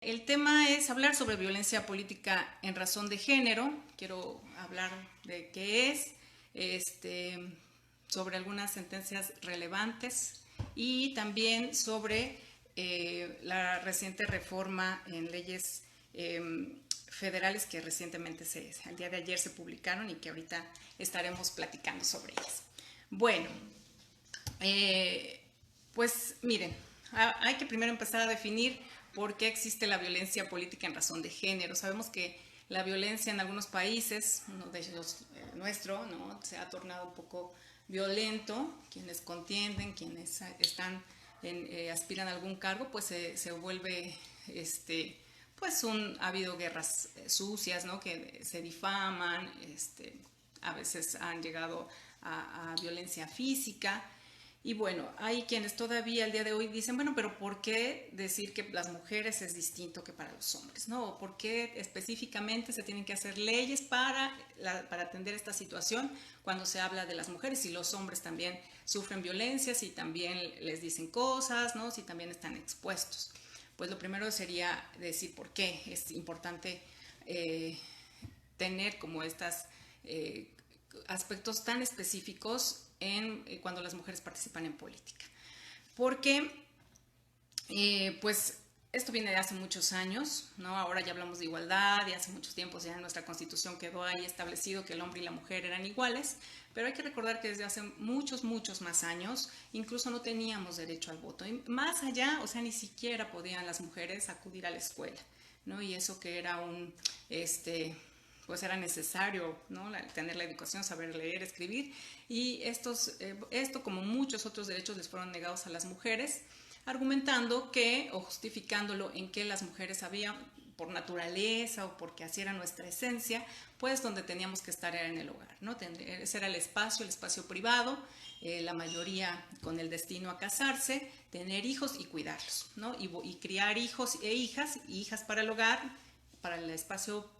El tema es hablar sobre violencia política en razón de género. Quiero hablar de qué es, este, sobre algunas sentencias relevantes y también sobre la reciente reforma en leyes federales que recientemente, el día de ayer se publicaron y que ahorita estaremos platicando sobre ellas. Bueno, pues miren, hay que primero empezar a definir por qué existe la violencia política en razón de género. Sabemos que la violencia en algunos países, uno de ellos nuestro, ¿no? Se ha tornado un poco violento. Quienes contienden, quienes están aspiran a algún cargo, pues se vuelve pues ha habido guerras sucias, ¿no? Que se difaman, a veces han llegado a violencia física. Y bueno, hay quienes todavía al día de hoy dicen, bueno, pero ¿por qué decir que las mujeres es distinto que para los hombres? ¿No? ¿Por qué específicamente se tienen que hacer leyes para atender esta situación cuando se habla de las mujeres y los hombres también sufren violencias y también les dicen cosas, ¿no? Si también están expuestos. Pues lo primero sería decir por qué es importante tener como estas aspectos tan específicos cuando las mujeres participan en política. Porque, pues, esto viene de hace muchos años, ¿no? Ahora ya hablamos de igualdad y hace muchos tiempos ya en nuestra Constitución quedó ahí establecido que el hombre y la mujer eran iguales, pero hay que recordar que desde hace muchos, muchos más años incluso no teníamos derecho al voto. Y más allá, o sea, ni siquiera podían las mujeres acudir a la escuela, ¿no? Y eso que era pues era necesario, ¿no? Tener la educación, saber leer, escribir, y esto como muchos otros derechos les fueron negados a las mujeres, argumentando que, o justificándolo en que las mujeres habían, por naturaleza o porque así era nuestra esencia, pues donde teníamos que estar era en el hogar, ¿no? Ese era el espacio privado, la mayoría con el destino a casarse, tener hijos y cuidarlos, ¿no? Y criar hijos e hijas para el hogar, para el espacio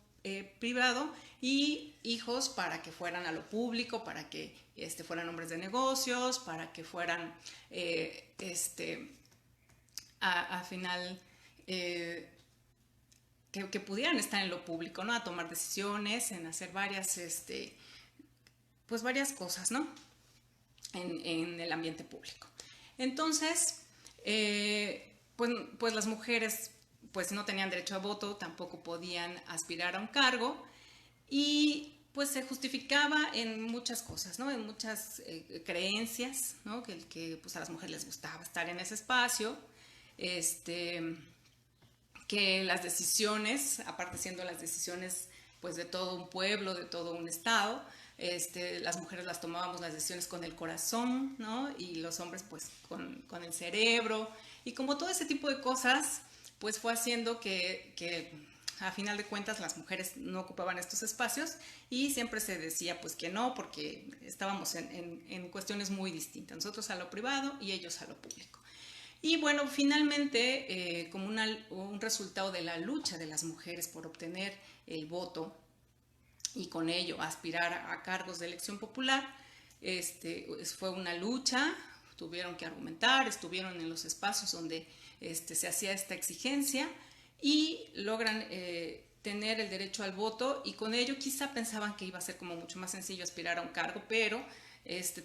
privado, y hijos para que fueran a lo público, para que fueran hombres de negocios, para que fueran a final que pudieran estar en lo público, ¿no? A tomar decisiones, en hacer pues varias cosas, ¿no? En el ambiente público. Entonces, pues las mujeres pues no tenían derecho a voto, tampoco podían aspirar a un cargo, y pues se justificaba en muchas cosas, ¿no? En muchas creencias, ¿no? Que pues a las mujeres les gustaba estar en ese espacio, que las decisiones, aparte siendo las decisiones pues de todo un pueblo, de todo un estado, las mujeres las tomábamos las decisiones con el corazón, ¿no? Y los hombres pues con el cerebro, y como todo ese tipo de cosas, pues fue haciendo que a final de cuentas las mujeres no ocupaban estos espacios, y siempre se decía pues que no, porque estábamos en cuestiones muy distintas, nosotros a lo privado y ellos a lo público. Y bueno, finalmente, como un resultado de la lucha de las mujeres por obtener el voto y con ello aspirar a cargos de elección popular, fue una lucha, tuvieron que argumentar, estuvieron en los espacios donde se hacía esta exigencia, y logran tener el derecho al voto, y con ello quizá pensaban que iba a ser como mucho más sencillo aspirar a un cargo, pero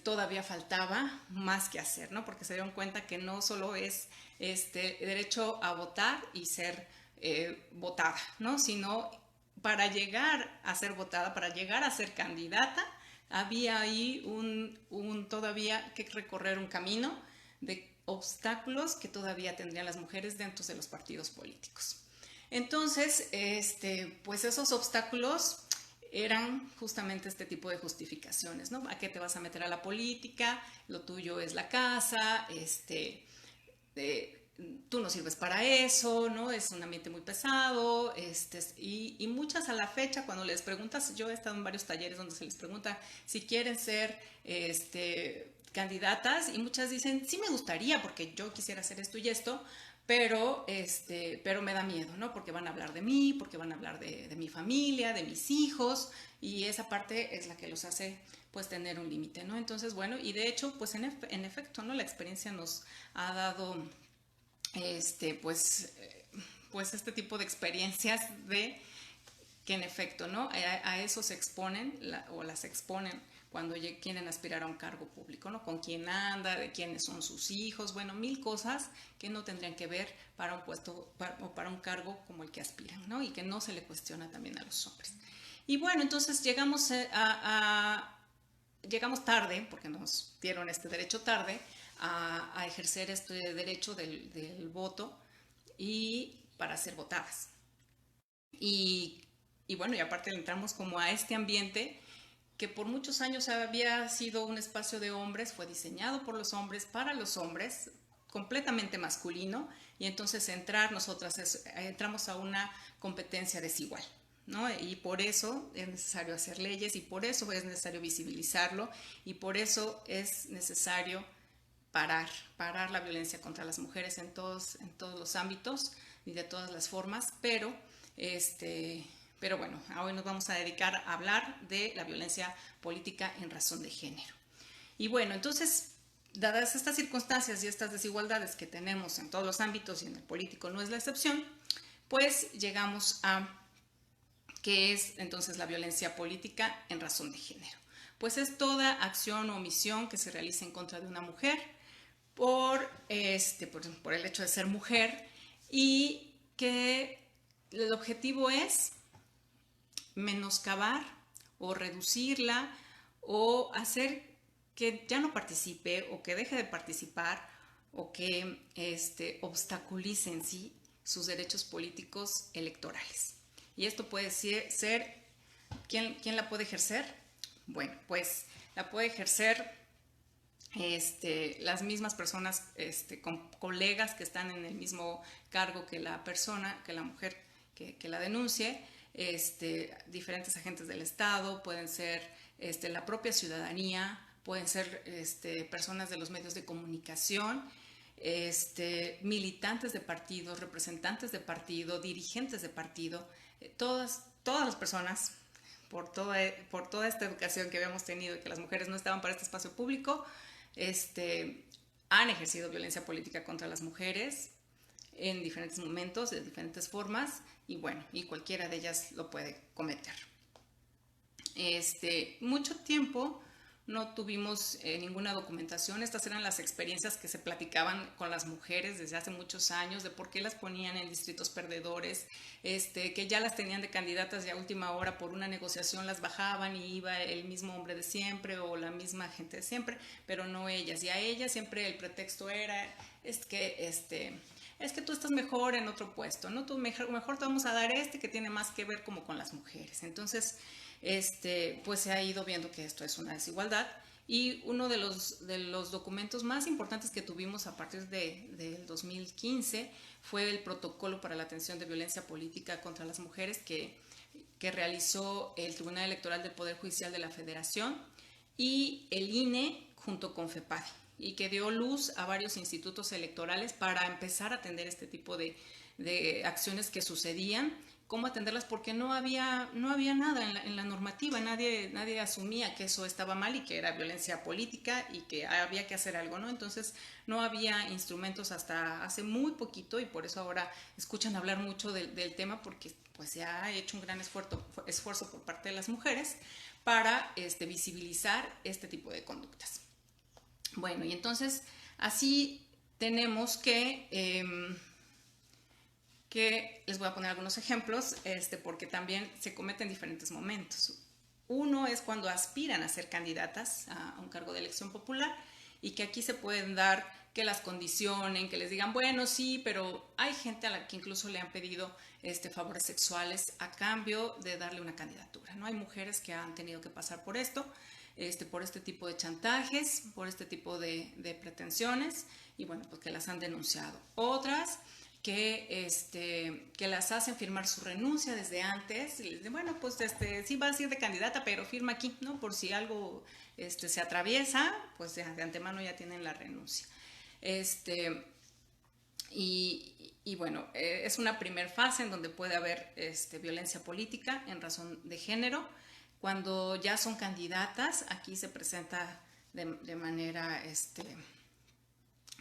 todavía faltaba más que hacer, ¿no? Porque se dieron cuenta que no solo es derecho a votar y ser votada, ¿no? Sino para llegar a ser votada, para llegar a ser candidata, había ahí todavía que recorrer un camino de obstáculos que todavía tendrían las mujeres dentro de los partidos políticos. Entonces, pues esos obstáculos eran justamente este tipo de justificaciones, ¿no? ¿A qué te vas a meter a la política? Lo tuyo es la casa, tú no sirves para eso, ¿no? Es un ambiente muy pesado, y muchas a la fecha cuando les preguntas, yo he estado en varios talleres donde se les pregunta si quieren ser, candidatas, y muchas dicen, sí me gustaría porque yo quisiera hacer esto y esto, pero me da miedo, ¿no? Porque van a hablar de mí, porque van a hablar de mi familia, de mis hijos, y esa parte es la que los hace pues tener un límite, ¿no? Entonces, bueno, y de hecho, pues en efecto, ¿no? La experiencia nos ha dado, pues pues este tipo de experiencias de que en efecto, ¿no? A eso se exponen o las exponen cuando quieren aspirar a un cargo público, ¿no? Con quién anda, de quiénes son sus hijos, bueno, mil cosas que no tendrían que ver para un puesto o para un cargo como el que aspiran, ¿no? Y que no se le cuestiona también a los hombres. Y bueno, entonces llegamos tarde, porque nos dieron este derecho tarde, a ejercer este derecho del voto y para ser votadas. Y, y bueno, y aparte entramos como a este ambiente que por muchos años había sido un espacio de hombres, fue diseñado por los hombres, para los hombres, completamente masculino, y entonces entramos a una competencia desigual, ¿no? Y por eso es necesario hacer leyes, y por eso es necesario visibilizarlo, y por eso es necesario parar la violencia contra las mujeres en todos los ámbitos y de todas las formas, pero bueno, hoy nos vamos a dedicar a hablar de la violencia política en razón de género. Y bueno, entonces, dadas estas circunstancias y estas desigualdades que tenemos en todos los ámbitos y en el político no es la excepción, pues llegamos a qué es entonces la violencia política en razón de género. Pues es toda acción o omisión que se realiza en contra de una mujer por el hecho de ser mujer, y que el objetivo es menoscabar o reducirla o hacer que ya no participe o que deje de participar o que obstaculice en sí sus derechos políticos electorales. Y esto puede ser ¿quién la puede ejercer? Bueno, pues la puede ejercer las mismas personas, con colegas que están en el mismo cargo que la persona, que la mujer que la denuncie, diferentes agentes del Estado, pueden ser la propia ciudadanía, pueden ser personas de los medios de comunicación, militantes de partidos, representantes de partido, dirigentes de partido, todas las personas, por toda esta educación que habíamos tenido y que las mujeres no estaban para este espacio público, han ejercido violencia política contra las mujeres en diferentes momentos, de diferentes formas, y bueno, y cualquiera de ellas lo puede cometer. Mucho tiempo no tuvimos ninguna documentación. Estas eran las experiencias que se platicaban con las mujeres desde hace muchos años, de por qué las ponían en distritos perdedores, que ya las tenían de candidatas y a última hora por una negociación las bajaban y iba el mismo hombre de siempre o la misma gente de siempre, pero no ellas. Y a ellas siempre el pretexto era, es que tú estás mejor en otro puesto, ¿no? Tú mejor te vamos a dar que tiene más que ver como con las mujeres. Entonces, pues se ha ido viendo que esto es una desigualdad, y uno de los documentos más importantes que tuvimos a partir del 2015 fue el protocolo para la atención de violencia política contra las mujeres que realizó el Tribunal Electoral del Poder Judicial de la Federación y el INE junto con FEPADE, y que dio luz a varios institutos electorales para empezar a atender este tipo de acciones que sucedían, cómo atenderlas, porque no había nada en la normativa, nadie asumía que eso estaba mal y que era violencia política y que había que hacer algo, ¿no? Entonces no había instrumentos hasta hace muy poquito, y por eso ahora escuchan hablar mucho del tema, porque pues se ha hecho un gran esfuerzo por parte de las mujeres para visibilizar este tipo de conductas. Bueno, y entonces así tenemos que les voy a poner algunos ejemplos, porque también se cometen en diferentes momentos. Uno es cuando aspiran a ser candidatas a un cargo de elección popular, y que aquí se pueden dar que las condicionen, que les digan, bueno, sí, pero hay gente a la que incluso le han pedido favores sexuales a cambio de darle una candidatura, ¿no? Hay mujeres que han tenido que pasar por esto, por este tipo de chantajes, por este tipo de pretensiones, y bueno, pues que las han denunciado. Otras que las hacen firmar su renuncia desde antes, y les dicen, bueno, pues sí vas a ir de candidata, pero firma aquí, ¿no? Por si algo se atraviesa, pues de antemano ya tienen la renuncia. Y bueno, es una primer fase en donde puede haber violencia política en razón de género. Cuando ya son candidatas, aquí se presenta de manera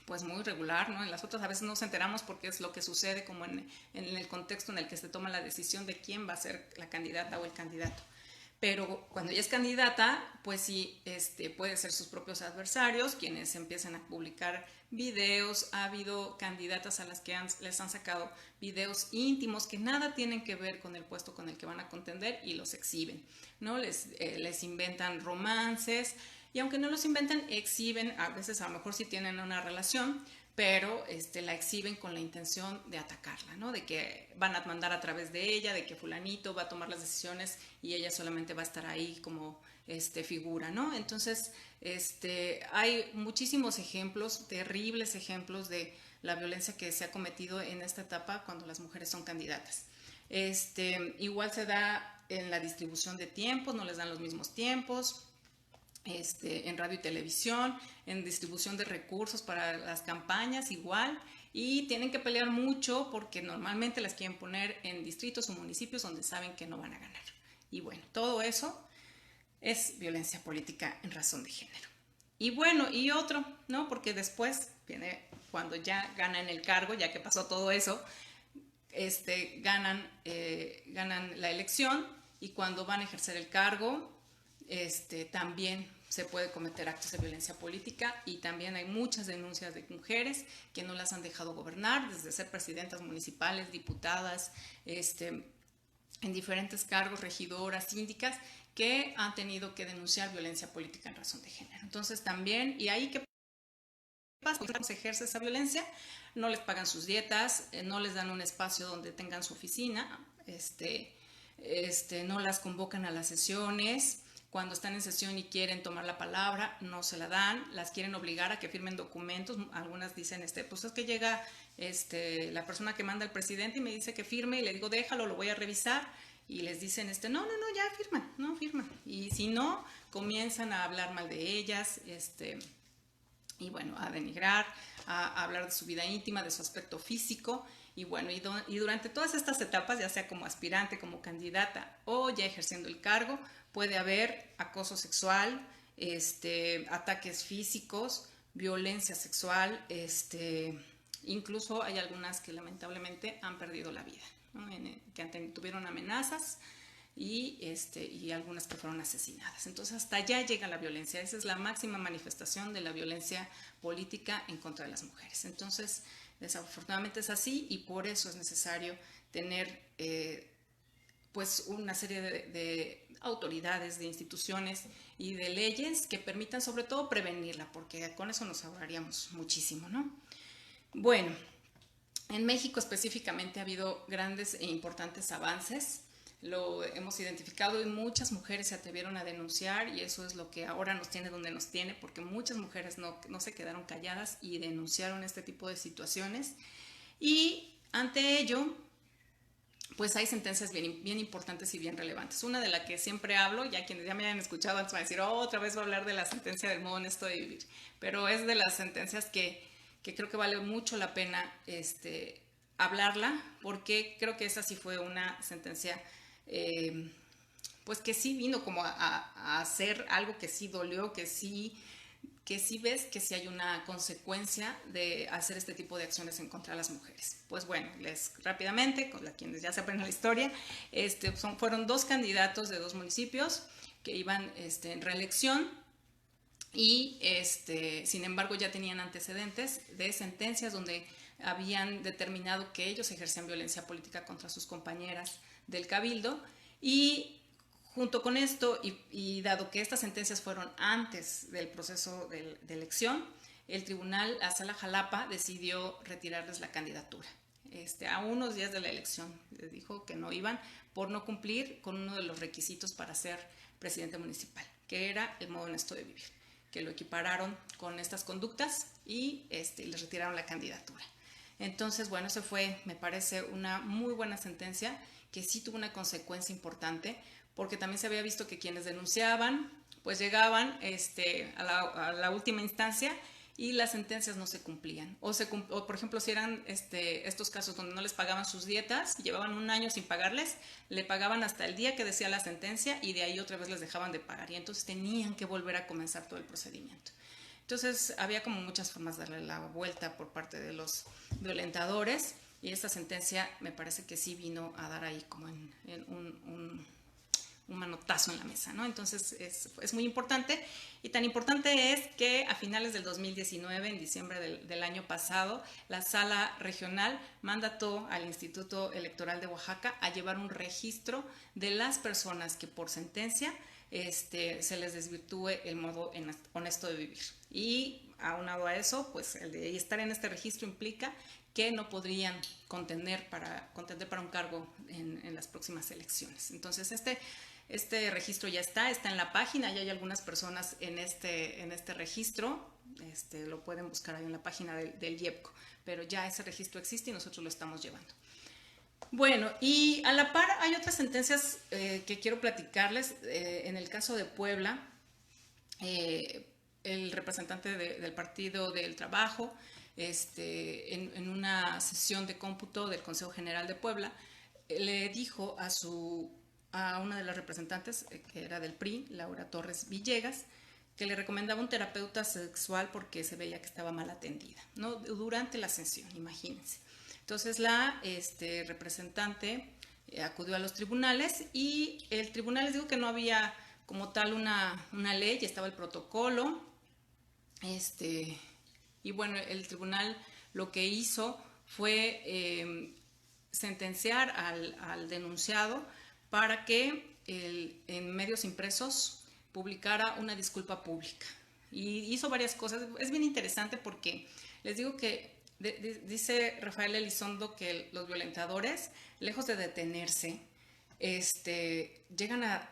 pues muy regular, ¿no? En las otras a veces no nos enteramos porque es lo que sucede como en el contexto en el que se toma la decisión de quién va a ser la candidata o el candidato. Pero cuando ella es candidata, pues sí, puede ser sus propios adversarios quienes empiezan a publicar videos. Ha habido candidatas a las que les han sacado videos íntimos que nada tienen que ver con el puesto con el que van a contender y los exhiben, ¿no? Les inventan romances y aunque no los inventan, exhiben, a veces a lo mejor sí tienen una relación, pero la exhiben con la intención de atacarla, ¿no? De que van a mandar a través de ella, de que fulanito va a tomar las decisiones y ella solamente va a estar ahí como figura, ¿no? Entonces, hay muchísimos ejemplos, terribles ejemplos de la violencia que se ha cometido en esta etapa cuando las mujeres son candidatas. Igual se da en la distribución de tiempos, no les dan los mismos tiempos, en radio y televisión, en distribución de recursos para las campañas igual, y tienen que pelear mucho porque normalmente las quieren poner en distritos o municipios donde saben que no van a ganar. Y bueno, todo eso es violencia política en razón de género. Y bueno, y otro, ¿no? Porque después viene cuando ya ganan el cargo, ya que pasó todo eso, ganan la elección y cuando van a ejercer el cargo, también se puede cometer actos de violencia política y también hay muchas denuncias de mujeres que no las han dejado gobernar, desde ser presidentas municipales, diputadas, en diferentes cargos, regidoras, síndicas, que han tenido que denunciar violencia política en razón de género. Entonces también, ¿y ahí qué pasa? ¿Cómo se ejerce esa violencia? No les pagan sus dietas, no les dan un espacio donde tengan su oficina, no las convocan a las sesiones. Cuando están en sesión y quieren tomar la palabra, no se la dan, las quieren obligar a que firmen documentos. Algunas dicen, pues es que llega la persona que manda el presidente y me dice que firme y le digo, déjalo, lo voy a revisar. Y les dicen, no, ya firman. Y si no, comienzan a hablar mal de ellas, y bueno, a denigrar, a hablar de su vida íntima, de su aspecto físico. Y bueno, y durante todas estas etapas, ya sea como aspirante, como candidata o ya ejerciendo el cargo, puede haber acoso sexual, ataques físicos, violencia sexual, incluso hay algunas que lamentablemente han perdido la vida, ¿no? Que tuvieron amenazas y algunas que fueron asesinadas. Entonces hasta allá llega la violencia. Esa es la máxima manifestación de la violencia política en contra de las mujeres. Entonces, desafortunadamente es así y por eso es necesario tener pues una serie de autoridades, de instituciones y de leyes que permitan sobre todo prevenirla, porque con eso nos ahorraríamos muchísimo, ¿no? Bueno, en México específicamente ha habido grandes e importantes avances. Lo hemos identificado y muchas mujeres se atrevieron a denunciar y eso es lo que ahora nos tiene donde nos tiene, porque muchas mujeres no se quedaron calladas y denunciaron este tipo de situaciones. Y ante ello, pues hay sentencias bien importantes y bien relevantes. Una de la que siempre hablo, ya quienes ya me hayan escuchado antes van a decir, otra vez voy a hablar de la sentencia del modo honesto de vivir, pero es de las sentencias que creo que vale mucho la pena hablarla, porque creo que esa sí fue una sentencia pues que sí vino como a hacer algo que sí dolió, que sí ves que sí hay una consecuencia de hacer este tipo de acciones en contra de las mujeres. Pues bueno, rápidamente, con quienes ya sepan la historia, fueron dos candidatos de dos municipios que iban en reelección y sin embargo ya tenían antecedentes de sentencias donde habían determinado que ellos ejercían violencia política contra sus compañeras del cabildo y junto con esto, y dado que estas sentencias fueron antes del proceso de elección, el tribunal, la Sala Jalapa, decidió retirarles la candidatura. A unos días de la elección les dijo que no iban por no cumplir con uno de los requisitos para ser presidente municipal, que era el modo honesto de vivir, que lo equipararon con estas conductas y les retiraron la candidatura. Entonces, bueno, eso fue, me parece, una muy buena sentencia que sí tuvo una consecuencia importante, porque también se había visto que quienes denunciaban, pues llegaban a la última instancia y las sentencias no se cumplían. O por ejemplo, si eran estos casos donde no les pagaban sus dietas, llevaban un año sin pagarles, le pagaban hasta el día que decía la sentencia y de ahí otra vez les dejaban de pagar. Y entonces tenían que volver a comenzar todo el procedimiento. Entonces había como muchas formas de darle la vuelta por parte de los violentadores, y esta sentencia me parece que sí vino a dar ahí como en un manotazo en la mesa, ¿no? Entonces es muy importante, y tan importante es que a finales del 2019, en diciembre del año pasado, la Sala Regional mandató al Instituto Electoral de Oaxaca a llevar un registro de las personas que por sentencia se les desvirtúe el modo honesto de vivir. Y aunado a eso, pues el de estar en este registro implica que no podrían contender para un cargo en las próximas elecciones. Entonces, este registro ya está en la página, ya hay algunas personas en este registro, lo pueden buscar ahí en la página del IEPCO, pero ya ese registro existe y nosotros lo estamos llevando. Bueno, y a la par hay otras sentencias que quiero platicarles. En el caso de Puebla, el representante del Partido del Trabajo, en una sesión de cómputo del Consejo General de Puebla, le dijo a una de las representantes, que era del PRI, Laura Torres Villegas, que le recomendaba un terapeuta sexual porque se veía que estaba mal atendida, ¿no? Durante la sesión, imagínense. Entonces la representante acudió a los tribunales, y el tribunal, les digo que no había como tal una ley, estaba el protocolo, y bueno, el tribunal lo que hizo fue sentenciar al denunciado para que en medios impresos publicara una disculpa pública. Y hizo varias cosas. Es bien interesante porque les digo que dice Rafael Elizondo que los violentadores, lejos de detenerse, llegan a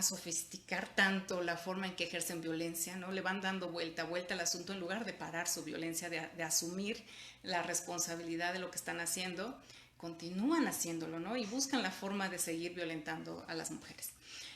sofisticar tanto la forma en que ejercen violencia, ¿no? Le van dando vuelta al asunto en lugar de parar su violencia, de asumir la responsabilidad de lo que están haciendo. Continúan haciéndolo, ¿no? Y buscan la forma de seguir violentando a las mujeres.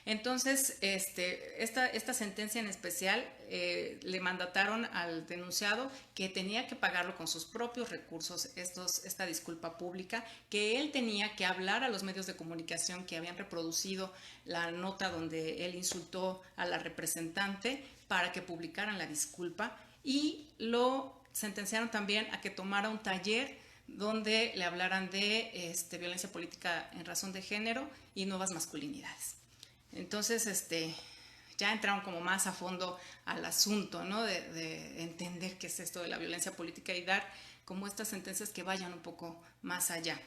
Entonces, esta sentencia en especial le mandataron al denunciado que tenía que pagarlo con sus propios recursos, esta disculpa pública, que él tenía que hablar a los medios de comunicación que habían reproducido la nota donde él insultó a la representante para que publicaran la disculpa, y lo sentenciaron también a que tomara un taller donde le hablaran de violencia política en razón de género y nuevas masculinidades. Entonces, ya entraron como más a fondo al asunto, ¿no? De entender qué es esto de la violencia política y dar como estas sentencias que vayan un poco más allá.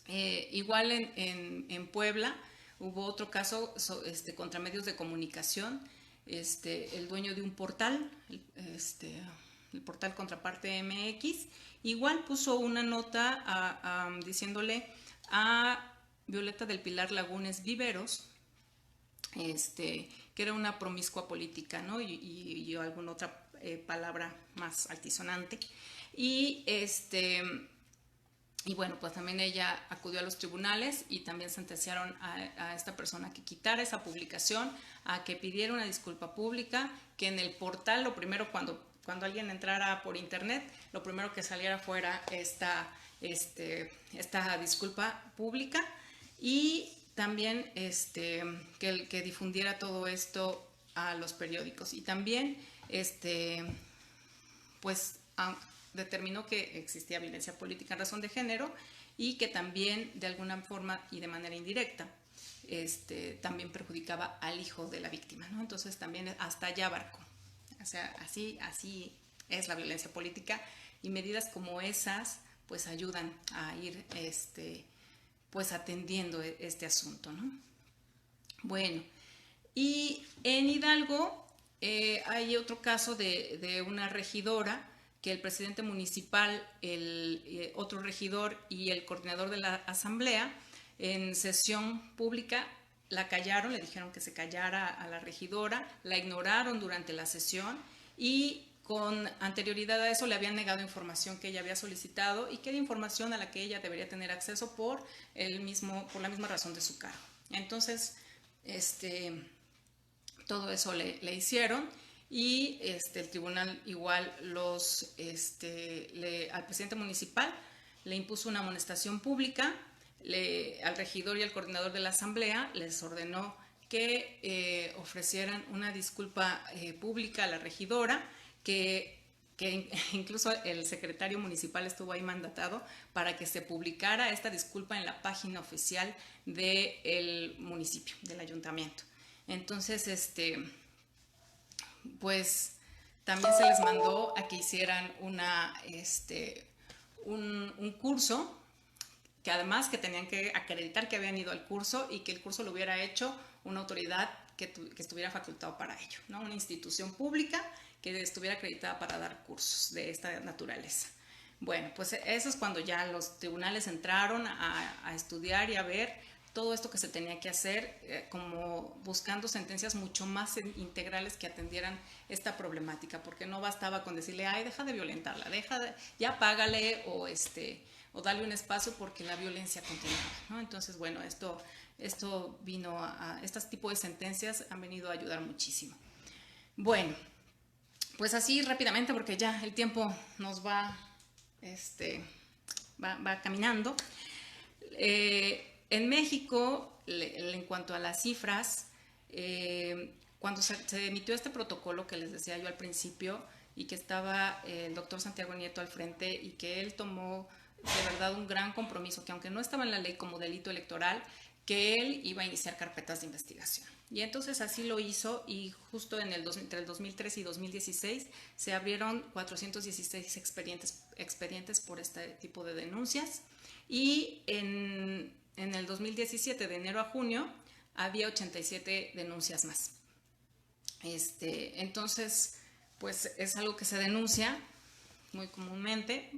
Igual en Puebla hubo otro caso contra medios de comunicación. El dueño de un portal, el portal Contraparte MX, igual puso una nota diciéndole a Violeta del Pilar Lagunes Viveros, que era una promiscua política, ¿no? Y alguna otra palabra más altisonante. Y bueno, pues también ella acudió a los tribunales y también sentenciaron a esta persona que quitara esa publicación, a que pidiera una disculpa pública, que en el portal lo primero, cuando alguien entrara por internet, lo primero que saliera fuera esta disculpa pública, y también que difundiera todo esto a los periódicos. Y también pues determinó que existía violencia política en razón de género, y que también de alguna forma y de manera indirecta también perjudicaba al hijo de la víctima, ¿no? Entonces también hasta allá abarcó. O sea, así es la violencia política, y medidas como esas pues ayudan a ir pues atendiendo este asunto, ¿no? Bueno, y en Hidalgo hay otro caso de una regidora que el presidente municipal, otro regidor y el coordinador de la asamblea, en sesión pública la callaron, le dijeron que se callara a la regidora, la ignoraron durante la sesión, y con anterioridad a eso le habían negado información que ella había solicitado, y que era información a la que ella debería tener acceso por la misma razón de su cargo. Entonces, todo eso le hicieron, y el tribunal igual al presidente municipal le impuso una amonestación pública, al regidor y al coordinador de la asamblea les ordenó que ofrecieran una disculpa pública a la regidora, que incluso el secretario municipal estuvo ahí mandatado para que se publicara esta disculpa en la página oficial del municipio, del ayuntamiento. Entonces, pues también se les mandó a que hicieran un curso, que además que tenían que acreditar que habían ido al curso y que el curso lo hubiera hecho una autoridad que estuviera facultado para ello, ¿no? Una institución pública que estuviera acreditada para dar cursos de esta naturaleza. Bueno, pues eso es cuando ya los tribunales entraron a estudiar y a ver todo esto que se tenía que hacer, como buscando sentencias mucho más integrales que atendieran esta problemática, porque no bastaba con decirle, ay, deja de violentarla, ya págale o dale un espacio porque la violencia continúa, ¿no? Entonces, bueno, esto vino estos tipos de sentencias han venido a ayudar muchísimo. Bueno, pues así rápidamente, porque ya el tiempo nos va caminando. En México, en cuanto a las cifras, cuando se emitió este protocolo que les decía yo al principio y que estaba el doctor Santiago Nieto al frente y que él tomó de verdad un gran compromiso, que aunque no estaba en la ley como delito electoral, que él iba a iniciar carpetas de investigación. Y entonces así lo hizo y justo entre el 2013 y 2016 se abrieron 416 expedientes por este tipo de denuncias y en el 2017, de enero a junio, había 87 denuncias más. Entonces, pues es algo que se denuncia muy comúnmente,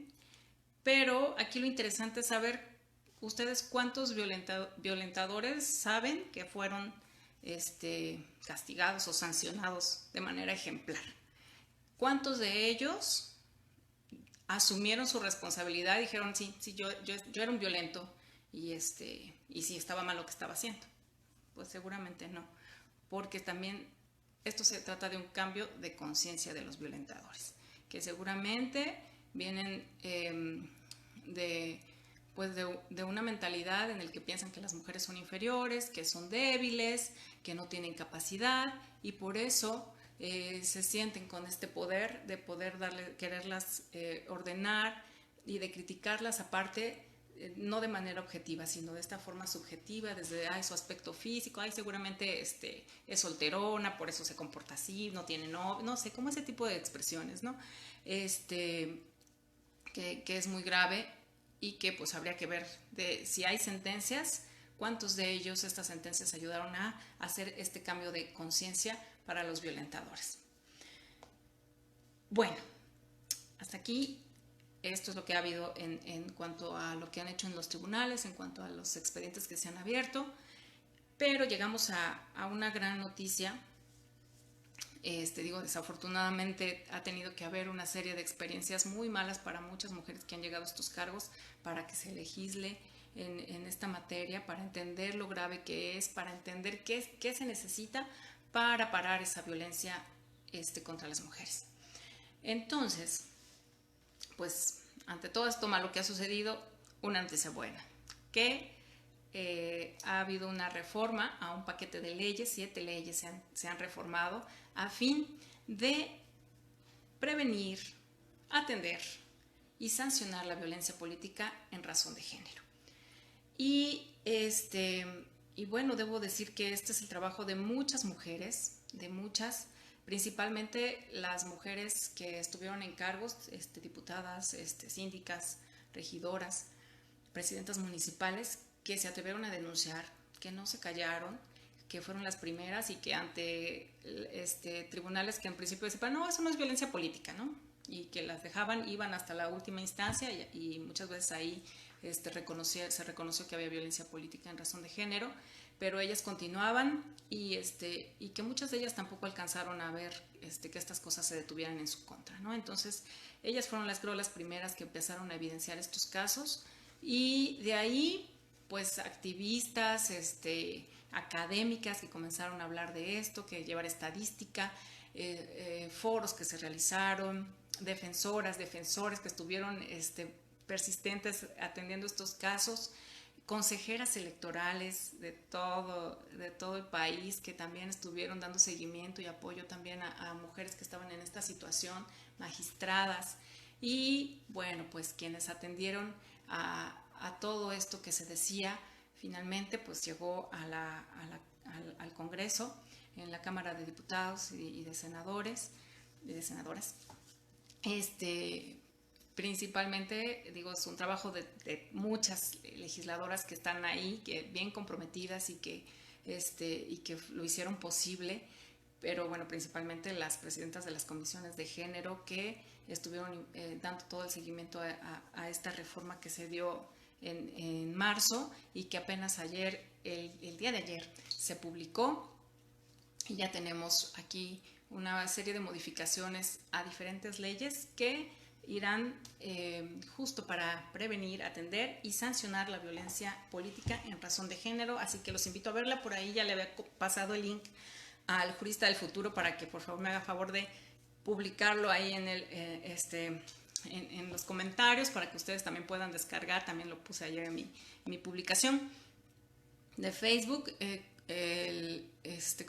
pero aquí lo interesante es saber ustedes cuántos violentadores saben que fueron castigados o sancionados de manera ejemplar. ¿Cuántos de ellos asumieron su responsabilidad y dijeron, sí, yo era un violento y sí estaba mal lo que estaba haciendo? Pues seguramente no, porque también esto se trata de un cambio de conciencia de los violentadores, que seguramente vienen de una mentalidad en el que piensan que las mujeres son inferiores, que son débiles, que no tienen capacidad y por eso se sienten con este poder de poder quererlas ordenar y de criticarlas aparte, no de manera objetiva, sino de esta forma subjetiva, desde su aspecto físico, seguramente es solterona, por eso se comporta así, no tiene novio, no sé, como ese tipo de expresiones, ¿no? Que es muy grave y que pues habría que ver si hay sentencias, cuántos de ellos estas sentencias ayudaron a hacer este cambio de conciencia para los violentadores. Bueno, hasta aquí esto es lo que ha habido en cuanto a lo que han hecho en los tribunales, en cuanto a los expedientes que se han abierto, pero llegamos a una gran noticia. Desafortunadamente ha tenido que haber una serie de experiencias muy malas para muchas mujeres que han llegado a estos cargos para que se legisle en esta materia, para entender lo grave que es, para entender qué se necesita para parar esa violencia contra las mujeres. Entonces, pues ante todo esto malo que ha sucedido, una noticia buena, que ha habido una reforma a un paquete de leyes, 7 leyes se han reformado a fin de prevenir, atender y sancionar la violencia política en razón de género. Y bueno, debo decir que este es el trabajo de muchas mujeres, principalmente las mujeres que estuvieron en cargos, diputadas, síndicas, regidoras, presidentas municipales, que se atrevieron a denunciar, que no se callaron, que fueron las primeras y que ante tribunales que en principio decían, no, eso no es violencia política, ¿no? Y que las dejaban, iban hasta la última instancia y muchas veces ahí se reconoció que había violencia política en razón de género, pero ellas continuaban y que muchas de ellas tampoco alcanzaron a ver que estas cosas se detuvieran en su contra, ¿no? Entonces, ellas fueron las primeras que empezaron a evidenciar estos casos y de ahí, pues, activistas, académicas que comenzaron a hablar de esto, que llevar estadística, foros que se realizaron, defensores que estuvieron persistentes atendiendo estos casos, consejeras electorales de todo el país que también estuvieron dando seguimiento y apoyo también a mujeres que estaban en esta situación, magistradas y bueno, pues quienes atendieron a todo esto que se decía, finalmente pues llegó al Congreso, en la Cámara de Diputados y de Senadores y de Senadoras. Principalmente, digo, es un trabajo de muchas legisladoras que están ahí, que bien comprometidas y que lo hicieron posible, pero bueno, principalmente las presidentas de las comisiones de género que estuvieron dando todo el seguimiento a esta reforma que se dio en marzo y que apenas ayer, el día de ayer, se publicó y ya tenemos aquí una serie de modificaciones a diferentes leyes que irán justo para prevenir, atender y sancionar la violencia política en razón de género, así que los invito a verla. Por ahí ya le había pasado el link al Jurista del Futuro para que por favor me haga favor de publicarlo ahí en los comentarios para que ustedes también puedan descargar. También lo puse ayer en mi publicación de Facebook,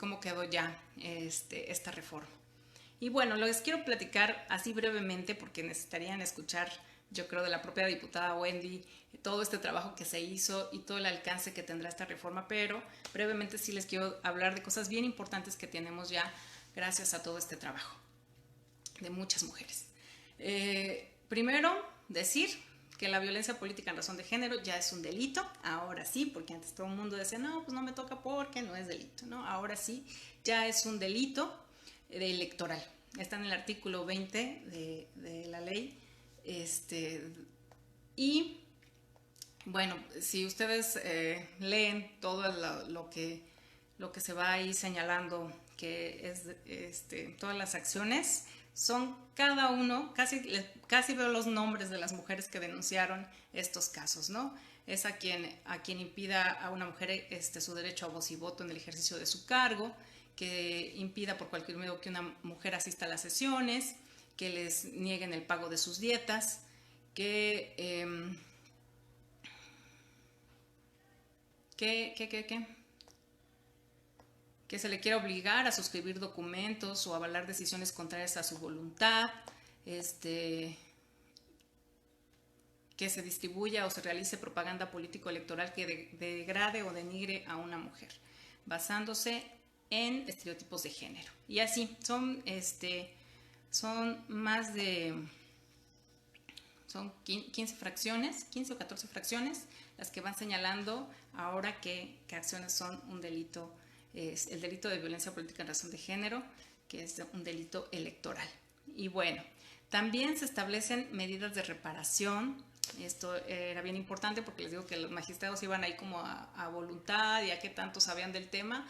cómo quedó ya esta reforma. Y bueno, les quiero platicar así brevemente porque necesitarían escuchar, yo creo, de la propia diputada Wendy, todo este trabajo que se hizo y todo el alcance que tendrá esta reforma, pero brevemente sí les quiero hablar de cosas bien importantes que tenemos ya gracias a todo este trabajo de muchas mujeres. Primero, decir que la violencia política en razón de género ya es un delito, ahora sí, porque antes todo el mundo decía, no, pues no me toca porque no es delito, ¿no? Ahora sí, ya es un delito electoral. Está en el artículo 20 de la ley. Y bueno, si ustedes leen todo lo que se va ahí señalando, que es todas las acciones, son cada uno, casi veo los nombres de las mujeres que denunciaron estos casos, ¿no? Es a quien impida a una mujer su derecho a voz y voto en el ejercicio de su cargo, que impida por cualquier medio que una mujer asista a las sesiones, que les nieguen el pago de sus dietas, que se le quiera obligar a suscribir documentos o avalar decisiones contrarias a su voluntad, que se distribuya o se realice propaganda político-electoral que degrade o denigre a una mujer, basándose en estereotipos de género. Y así, son más de... Son 15 fracciones, 15 o 14 fracciones, las que van señalando ahora que acciones son un delito, es el delito de violencia política en razón de género, que es un delito electoral. Y bueno, también se establecen medidas de reparación. Esto era bien importante porque les digo que los magistrados iban ahí como a voluntad y a qué tanto sabían del tema,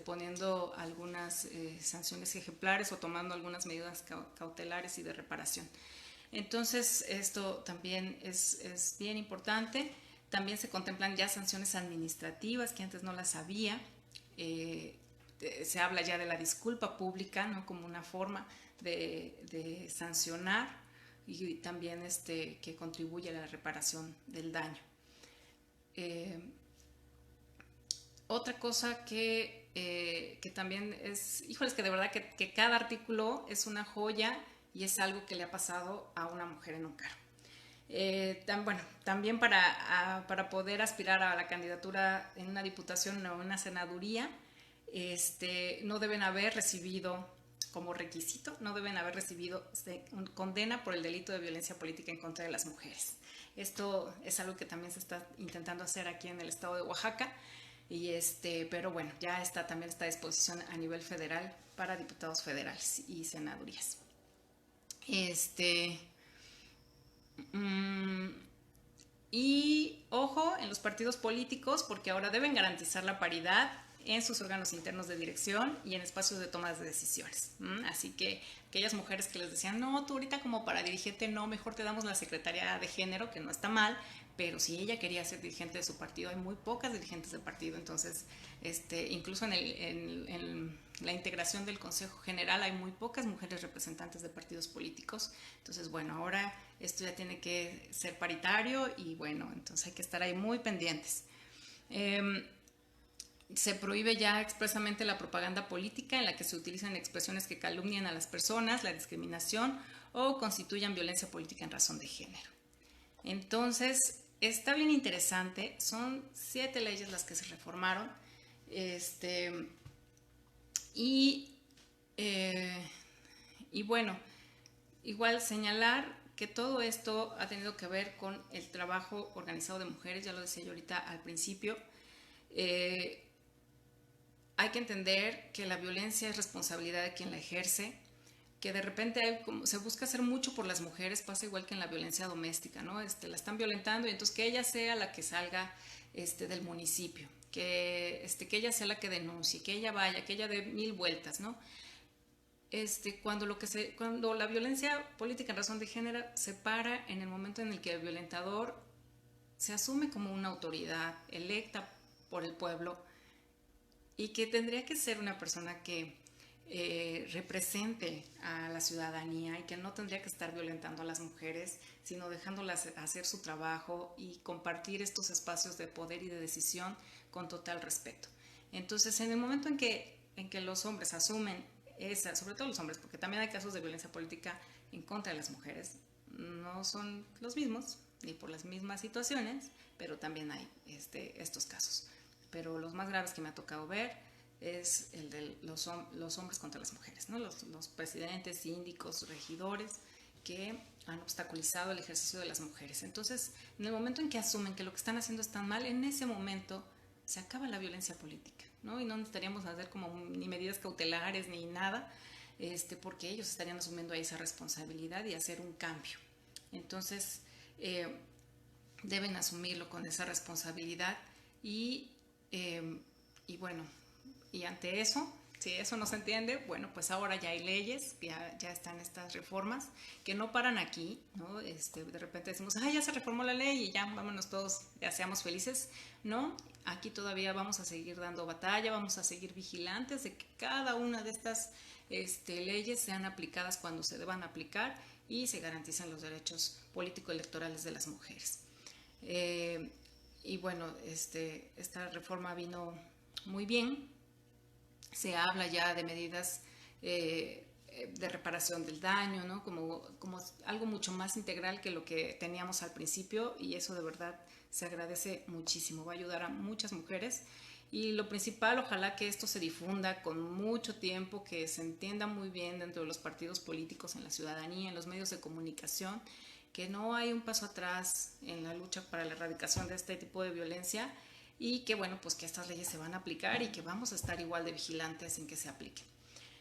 poniendo algunas sanciones ejemplares o tomando algunas medidas cautelares y de reparación. Entonces, esto también es bien importante. También se contemplan ya sanciones administrativas que antes no las había. Se habla ya de la disculpa pública, ¿no? Como una forma de sancionar y también que contribuye a la reparación del daño. Otra cosa que también es, híjoles, que de verdad que cada artículo es una joya y es algo que le ha pasado a una mujer en un cargo. También para poder aspirar a la candidatura en una diputación o una senaduría, no deben haber recibido, como requisito, no deben haber recibido condena por el delito de violencia política en contra de las mujeres. Esto es algo que también se está intentando hacer aquí en el estado de Oaxaca, pero bueno, ya está también esta disposición a nivel federal para diputados federales y senadurías. Y ojo en los partidos políticos, porque ahora deben garantizar la paridad en sus órganos internos de dirección y en espacios de toma de decisiones. Así que aquellas mujeres que les decían, no, tú ahorita como para dirigirte no, mejor te damos la Secretaría de Género, que no está mal, pero si ella quería ser dirigente de su partido, hay muy pocas dirigentes de partido, entonces incluso en la integración del Consejo General hay muy pocas mujeres representantes de partidos políticos, entonces bueno, ahora esto ya tiene que ser paritario y bueno, entonces hay que estar ahí muy pendientes. Se prohíbe ya expresamente la propaganda política en la que se utilizan expresiones que calumnian a las personas, la discriminación o constituyan violencia política en razón de género. Entonces, está bien interesante, son 7 leyes las que se reformaron, y, eh, y bueno, igual señalar que todo esto ha tenido que ver con el trabajo organizado de mujeres, ya lo decía yo ahorita al principio. Hay que entender que la violencia es responsabilidad de quien la ejerce, que de repente se busca hacer mucho por las mujeres, pasa igual que en la violencia doméstica, ¿no? La están violentando y entonces que ella sea la que salga del municipio, que ella sea la que denuncie, que ella vaya, que ella dé 1000 vueltas, ¿no? Cuando la violencia política en razón de género se para en el momento en el que el violentador se asume como una autoridad electa por el pueblo y que tendría que ser una persona que represente a la ciudadanía y que no tendría que estar violentando a las mujeres, sino dejándolas hacer su trabajo y compartir estos espacios de poder y de decisión con total respeto. Entonces, en el momento en que los hombres asumen esa, sobre todo los hombres, porque también hay casos de violencia política en contra de las mujeres, no son los mismos, ni por las mismas situaciones, pero también hay estos casos. Pero los más graves que me ha tocado ver es el de los hombres contra las mujeres, ¿no? Los presidentes, síndicos, regidores que han obstaculizado el ejercicio de las mujeres. Entonces, en el momento en que asumen que lo que están haciendo está mal, en ese momento se acaba la violencia política, ¿no? Y no necesitaríamos hacer como ni medidas cautelares ni nada, porque ellos estarían asumiendo ahí esa responsabilidad y hacer un cambio. Entonces, deben asumirlo con esa responsabilidad y bueno, y ante eso, si eso no se entiende, bueno, pues ahora ya hay leyes, ya están estas reformas que no paran aquí, ¿no? De repente decimos, ya se reformó la ley y ya vámonos todos, ya seamos felices, ¿no? Aquí todavía vamos a seguir dando batalla, vamos a seguir vigilantes de que cada una de estas leyes sean aplicadas cuando se deban aplicar y se garanticen los derechos político-electorales de las mujeres. Y bueno, esta reforma vino muy bien. Se habla ya de medidas de reparación del daño, ¿no? Como algo mucho más integral que lo que teníamos al principio y eso de verdad se agradece muchísimo, va a ayudar a muchas mujeres y lo principal, ojalá que esto se difunda con mucho tiempo, que se entienda muy bien dentro de los partidos políticos, en la ciudadanía, en los medios de comunicación, que no hay un paso atrás en la lucha para la erradicación de este tipo de violencia y que bueno, pues que estas leyes se van a aplicar y que vamos a estar igual de vigilantes en que se apliquen.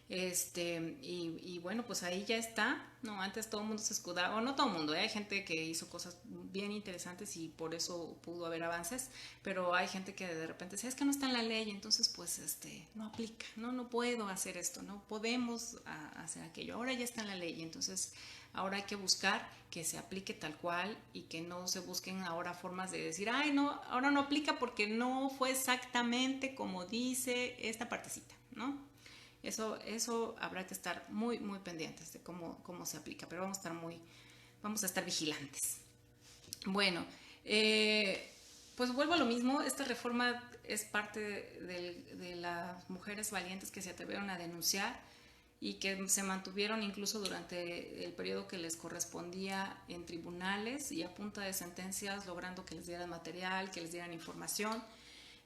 Y bueno, pues ahí ya está, ¿no? Antes todo el mundo se escudaba, o no todo el mundo, hay gente que hizo cosas bien interesantes y por eso pudo haber avances, pero hay gente que de repente dice, es que no está en la ley, entonces pues no aplica, no puedo hacer esto, no podemos hacer aquello, ahora ya está en la ley, entonces ahora hay que buscar que se aplique tal cual y que no se busquen ahora formas de decir, no, ahora no aplica porque no fue exactamente como dice esta partecita, ¿no? Eso habrá que estar muy, muy pendientes de cómo se aplica, pero vamos a estar vigilantes. Bueno, pues vuelvo a lo mismo, esta reforma es parte de las mujeres valientes que se atrevieron a denunciar y que se mantuvieron incluso durante el periodo que les correspondía en tribunales y a punta de sentencias, logrando que les dieran material, que les dieran información.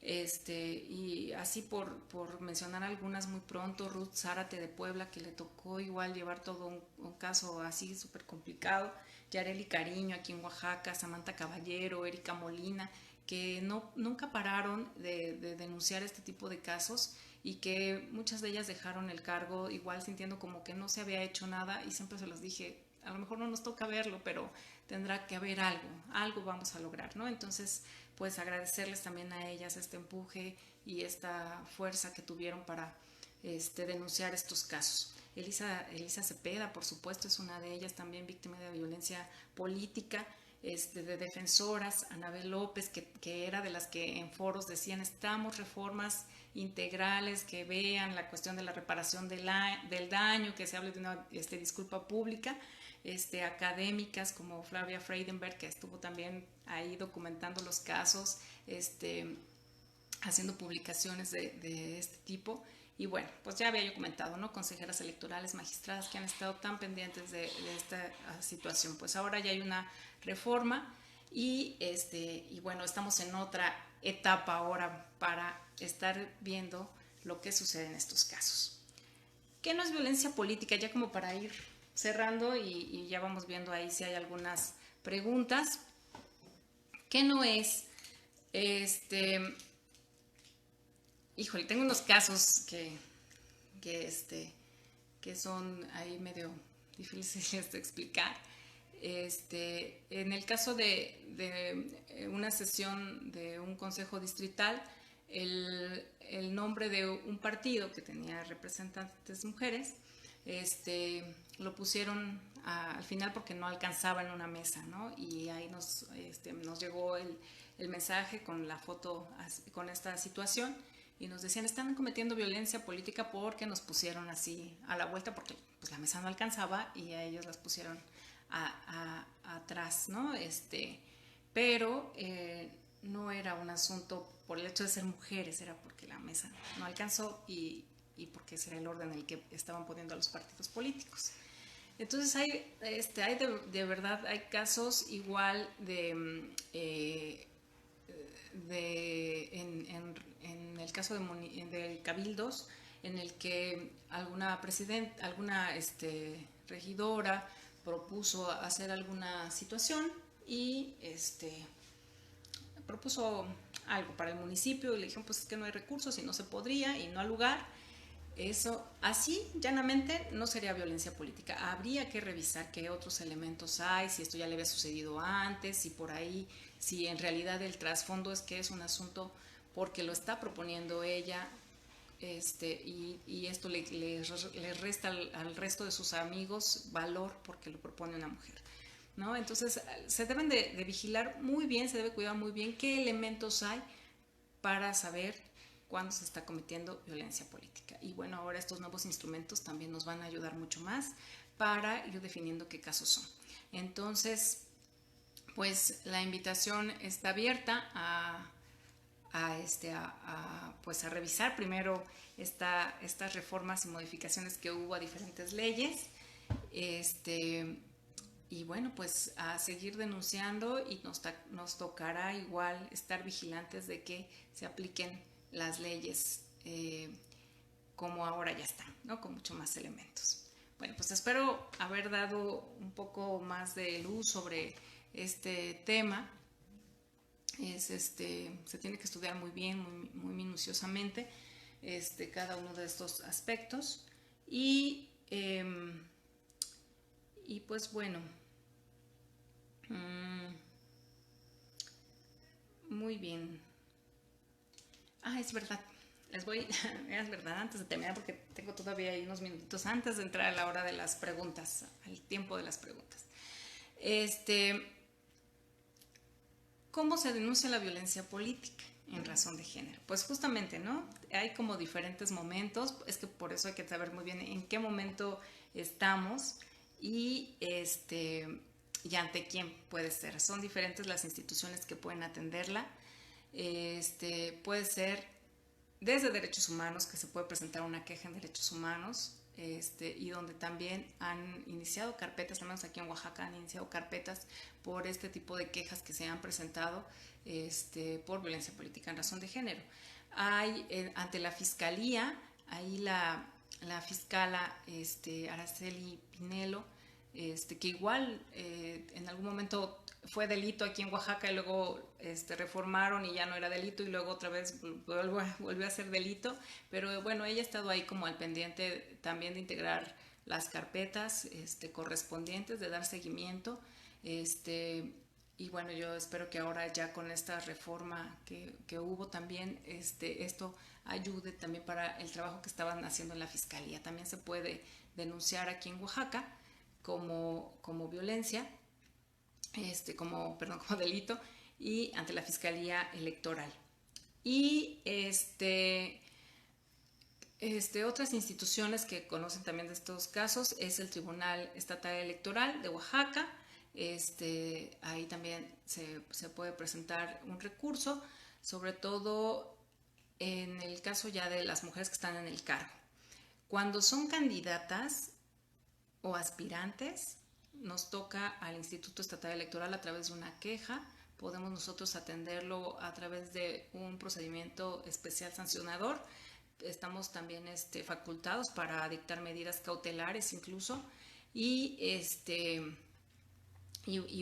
Y así por mencionar algunas muy pronto, Ruth Zárate de Puebla, que le tocó igual llevar todo un caso así súper complicado, Yareli Cariño aquí en Oaxaca, Samantha Caballero, Erika Molina, que nunca pararon de denunciar este tipo de casos y que muchas de ellas dejaron el cargo igual sintiendo como que no se había hecho nada y siempre se los dije, a lo mejor no nos toca verlo, pero tendrá que haber algo vamos a lograr, ¿no? Entonces, pues agradecerles también a ellas este empuje y esta fuerza que tuvieron para denunciar estos casos. Elisa Cepeda, por supuesto, es una de ellas, también víctima de violencia política, de defensoras, Anabel López, que era de las que en foros decían necesitamos reformas integrales que vean la cuestión de la reparación del daño, que se hable de una disculpa pública, académicas como Flavia Freidenberg, que estuvo también ahí documentando los casos, haciendo publicaciones de este tipo. Y bueno, pues ya había yo comentado, ¿no? Consejeras electorales, magistradas que han estado tan pendientes de esta situación. Pues ahora ya hay una reforma y bueno, estamos en otra etapa ahora para estar viendo lo que sucede en estos casos. ¿Qué no es violencia política? Ya como para ir cerrando y ya vamos viendo ahí si hay algunas preguntas. ¿Qué no es? Híjole, tengo unos casos que son ahí medio difíciles de explicar. En el caso de una sesión de un consejo distrital, el nombre de un partido que tenía representantes mujeres, lo pusieron al final porque no alcanzaba en una mesa, ¿no? Y ahí nos llegó el mensaje con la foto con esta situación y nos decían están cometiendo violencia política porque nos pusieron así a la vuelta porque pues la mesa no alcanzaba y a ellos las pusieron atrás, ¿no? Pero no era un asunto por el hecho de ser mujeres, era porque la mesa no alcanzó y porque ese era el orden en el que estaban poniendo a los partidos políticos. Entonces hay de verdad hay casos igual en el caso de cabildos en el que alguna regidora propuso hacer alguna situación y propuso algo para el municipio y le dijeron pues es que no hay recursos y no se podría y no al lugar. Eso, así, llanamente, no sería violencia política. Habría que revisar qué otros elementos hay, si esto ya le había sucedido antes, si por ahí, si en realidad el trasfondo es que es un asunto porque lo está proponiendo ella, y esto le resta al resto de sus amigos valor porque lo propone una mujer, ¿no? Entonces, se deben de vigilar muy bien, se debe cuidar muy bien qué elementos hay para saber cuándo se está cometiendo violencia política. Y bueno, ahora estos nuevos instrumentos también nos van a ayudar mucho más para ir definiendo qué casos son. Entonces, pues la invitación está abierta pues a revisar primero estas reformas y modificaciones que hubo a diferentes leyes. Y bueno, pues a seguir denunciando y nos tocará igual estar vigilantes de que se apliquen las leyes como ahora ya están, ¿no? Con mucho más elementos. Bueno, pues espero haber dado un poco más de luz sobre este tema. Se tiene que estudiar muy bien, muy minuciosamente, cada uno de estos aspectos. Y pues bueno, muy bien. Es verdad. Es verdad, antes de terminar, porque tengo todavía ahí unos minutitos antes de entrar a la hora de las preguntas, al tiempo de las preguntas. ¿Cómo se denuncia la violencia política en razón de género? Pues justamente, ¿no? Hay como diferentes momentos, es que por eso hay que saber muy bien en qué momento estamos y ante quién puede ser. Son diferentes las instituciones que pueden atenderla. Puede ser desde derechos humanos, que se puede presentar una queja en derechos humanos, y donde también han iniciado carpetas, al menos aquí en Oaxaca han iniciado carpetas por este tipo de quejas que se han presentado por violencia política en razón de género. Hay ante la fiscalía, ahí la fiscala Araceli Pinelo, que igual en algún momento fue delito aquí en Oaxaca y luego reformaron y ya no era delito y luego otra vez volvió a ser delito, pero bueno, ella ha estado ahí como al pendiente también de integrar las carpetas correspondientes, de dar seguimiento, y bueno, yo espero que ahora ya con esta reforma que hubo también, esto ayude también para el trabajo que estaban haciendo en la fiscalía. También se puede denunciar aquí en Oaxaca como violencia como delito, y ante la Fiscalía Electoral. Y otras instituciones que conocen también de estos casos es el Tribunal Estatal Electoral de Oaxaca. Ahí también se puede presentar un recurso, sobre todo en el caso ya de las mujeres que están en el cargo. Cuando son candidatas o aspirantes, nos toca al Instituto Estatal Electoral a través de una queja. Podemos nosotros atenderlo a través de un procedimiento especial sancionador. Estamos también facultados para dictar medidas cautelares incluso, y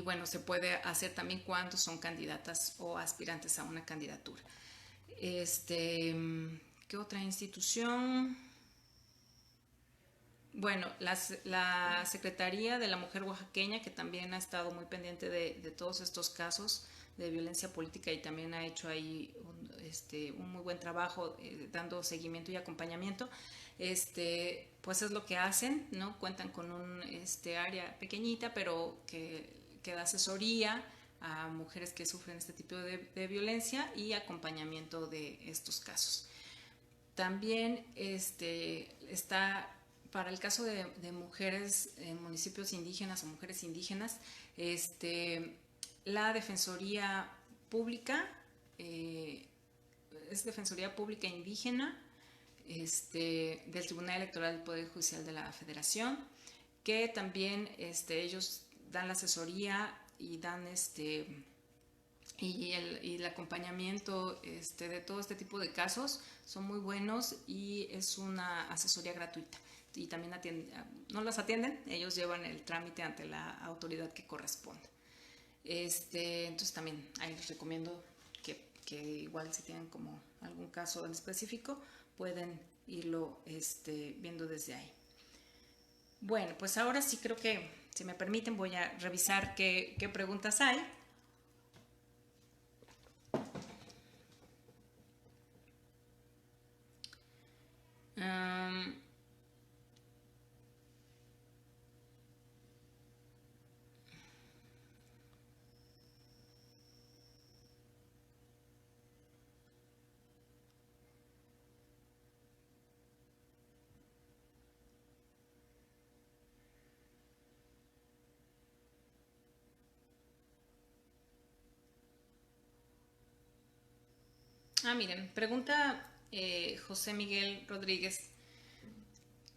bueno, se puede hacer también cuando son candidatas o aspirantes a una candidatura. ¿Qué otra institución? Bueno, la Secretaría de la Mujer Oaxaqueña, que también ha estado muy pendiente de todos estos casos de violencia política y también ha hecho ahí un muy buen trabajo dando seguimiento y acompañamiento, pues es lo que hacen, ¿no? Cuentan con un área pequeñita, pero que da asesoría a mujeres que sufren este tipo de violencia y acompañamiento de estos casos. También está para el caso de mujeres en municipios indígenas o mujeres indígenas, la Defensoría Pública, es Defensoría Pública Indígena del Tribunal Electoral del Poder Judicial de la Federación, que también ellos dan la asesoría y dan y el acompañamiento de todo este tipo de casos son muy buenos y es una asesoría gratuita. Y también no las atienden, ellos llevan el trámite ante la autoridad que corresponde. Entonces también ahí les recomiendo que igual si tienen como algún caso en específico pueden irlo viendo desde ahí. Bueno, pues ahora sí creo que, si me permiten, voy a revisar qué preguntas hay. Miren, pregunta José Miguel Rodríguez,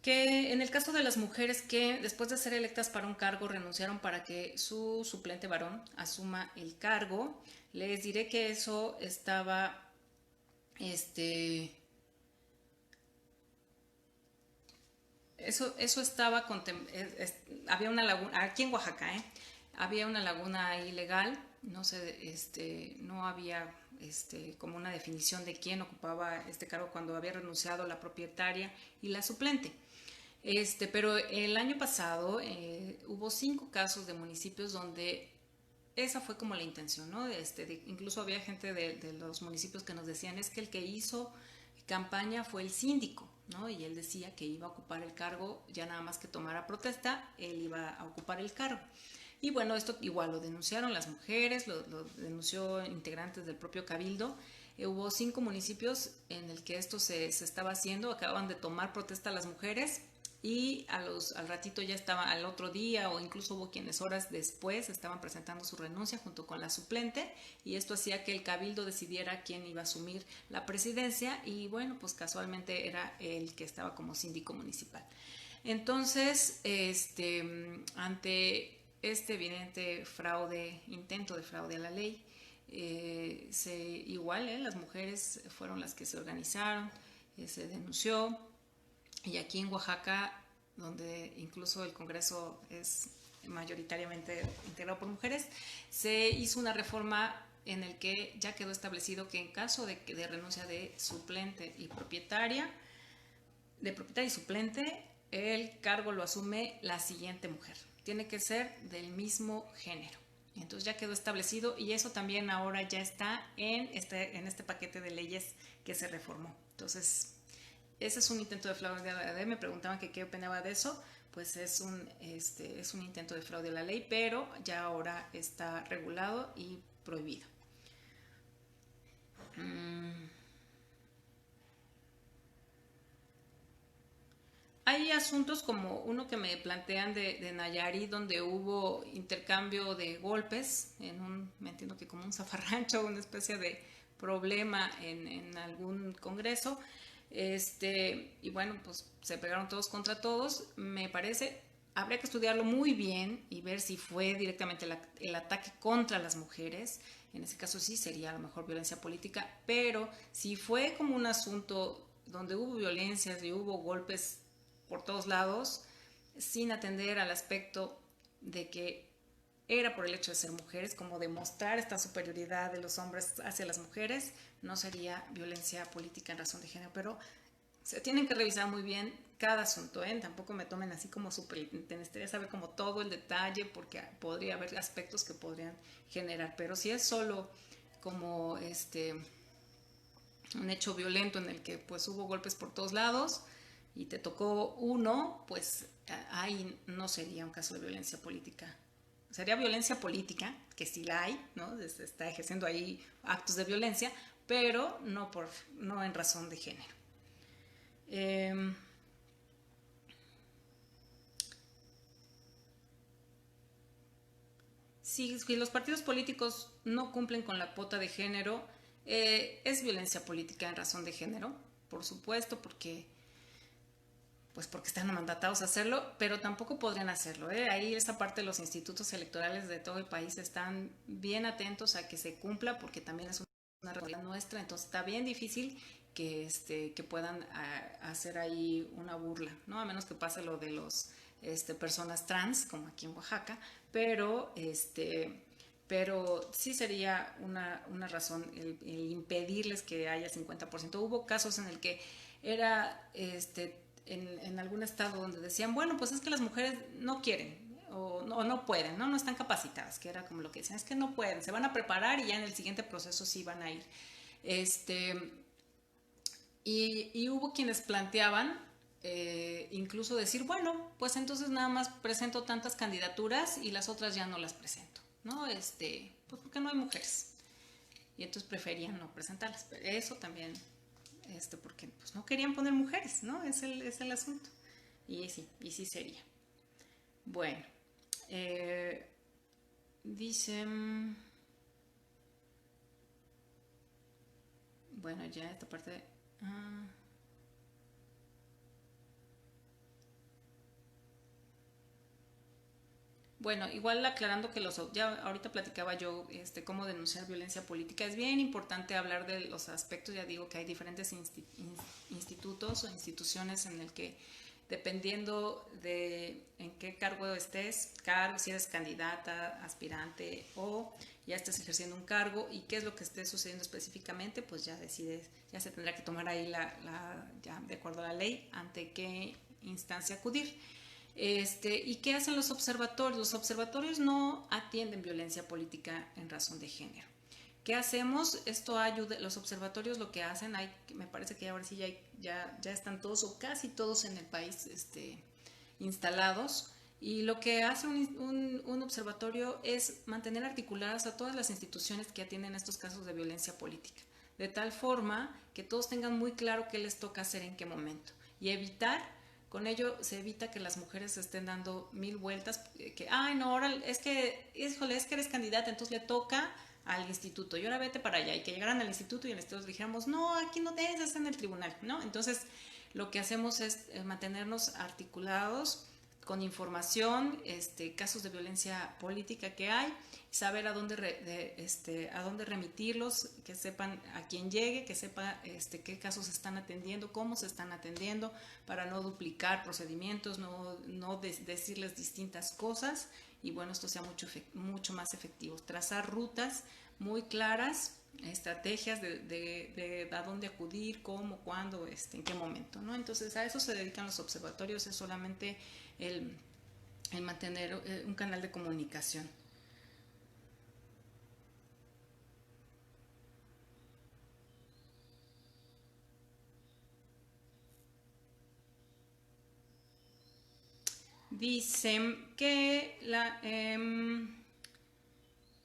que en el caso de las mujeres que después de ser electas para un cargo renunciaron para que su suplente varón asuma el cargo, les diré que eso estaba, eso estaba, había una laguna, aquí en Oaxaca, había una laguna ilegal, no sé, no había como una definición de quién ocupaba este cargo cuando había renunciado la propietaria y la suplente. Pero el año pasado hubo 5 casos de municipios donde esa fue como la intención, ¿no? Incluso había gente de los municipios que nos decían es que el que hizo campaña fue el síndico, ¿no? Y él decía que iba a ocupar el cargo, ya nada más que tomara protesta, él iba a ocupar el cargo. Y bueno, esto igual lo denunciaron las mujeres, lo denunció integrantes del propio Cabildo. Hubo 5 municipios en el que esto se estaba haciendo, acababan de tomar protesta las mujeres y al ratito ya estaba, al otro día o incluso hubo quienes horas después estaban presentando su renuncia junto con la suplente, y esto hacía que el Cabildo decidiera quién iba a asumir la presidencia, y bueno, pues casualmente era el que estaba como síndico municipal. Entonces, ante este evidente fraude, intento de fraude a la ley, las mujeres fueron las que se organizaron, se denunció. Y aquí en Oaxaca, donde incluso el Congreso es mayoritariamente integrado por mujeres, se hizo una reforma en el que ya quedó establecido que en caso de renuncia de suplente y propietaria y suplente, el cargo lo asume la siguiente mujer. Tiene que ser del mismo género. Entonces ya quedó establecido, y eso también ahora ya está en este paquete de leyes que se reformó. Entonces, ese es un intento de fraude. Me preguntaban que qué opinaba de eso. pues es un intento de fraude a la ley, pero ya ahora está regulado y prohibido. Hay asuntos como uno que me plantean de Nayarit, donde hubo intercambio de golpes, me entiendo que como un zafarrancho, una especie de problema en algún congreso, y bueno, pues se pegaron todos contra todos, me parece, habría que estudiarlo muy bien y ver si fue directamente el ataque contra las mujeres, en ese caso sí sería a lo mejor violencia política, pero si fue como un asunto donde hubo violencias y hubo golpes por todos lados, sin atender al aspecto de que era por el hecho de ser mujeres, como demostrar esta superioridad de los hombres hacia las mujeres, no sería violencia política en razón de género, pero se tienen que revisar muy bien cada asunto, ¿eh? Tampoco me tomen así como súper, necesitaría saber como todo el detalle, porque podría haber aspectos que podrían generar, pero si es solo como un hecho violento en el que pues hubo golpes por todos lados y te tocó uno, pues ahí no sería un caso de violencia política. Sería violencia política, que sí la hay, ¿no? Se está ejerciendo ahí actos de violencia, pero no en razón de género. Si los partidos políticos no cumplen con la cuota de género, es violencia política en razón de género, por supuesto, porque están mandatados a hacerlo, pero tampoco podrían hacerlo. Ahí esa parte de los institutos electorales de todo el país están bien atentos a que se cumpla, porque también es una realidad nuestra, entonces está bien difícil que puedan hacer ahí una burla, ¿no? A menos que pase lo de los personas trans, como aquí en Oaxaca, pero pero sí sería una razón el impedirles que haya 50%. Hubo casos en el que era en algún estado donde decían, bueno, pues es que las mujeres no quieren o no pueden, ¿no? No están capacitadas, que era como lo que decían, es que no pueden, se van a preparar y ya en el siguiente proceso sí van a ir. Y hubo quienes planteaban incluso decir, bueno, pues entonces nada más presento tantas candidaturas y las otras ya no las presento, ¿no? Pues porque no hay mujeres. Y entonces preferían no presentarlas. Pero eso también, porque pues no querían poner mujeres, ¿no? Es el asunto. Y sí sería. Bueno, dicen, bueno, ya esta parte. Ah, bueno, igual aclarando que ya ahorita platicaba yo cómo denunciar violencia política. Es bien importante hablar de los aspectos, ya digo que hay diferentes institutos o instituciones en el que dependiendo de en qué cargo estés, si eres candidata, aspirante o ya estás ejerciendo un cargo y qué es lo que esté sucediendo específicamente, pues ya decides, ya se tendrá que tomar ahí ya de acuerdo a la ley ante qué instancia acudir. ¿Y qué hacen los observatorios? Los observatorios no atienden violencia política en razón de género. ¿Qué hacemos? Esto ayuda, los observatorios lo que hacen, me parece que ahora sí ya están todos o casi todos en el país instalados, y lo que hace un observatorio es mantener articuladas a todas las instituciones que atienden estos casos de violencia política, de tal forma que todos tengan muy claro qué les toca hacer en qué momento y con ello se evita que las mujeres estén dando mil vueltas, que, ay, no, ahora híjole, es que eres candidata, entonces le toca al instituto, y ahora vete para allá, y que llegaran al instituto y en el instituto dijéramos, no, aquí no te estás en el tribunal, ¿no? Entonces, lo que hacemos es mantenernos articulados con información, casos de violencia política que hay, saber a dónde remitirlos, que sepan a quién llegue, que sepa qué casos se están atendiendo, cómo se están atendiendo, para no duplicar procedimientos, no decirles distintas cosas, y bueno, esto sea mucho más efectivo. Trazar rutas muy claras, estrategias de a dónde acudir, cómo, cuándo, en qué momento, ¿no? Entonces a eso se dedican los observatorios, es solamente el mantener un canal de comunicación. Dicen que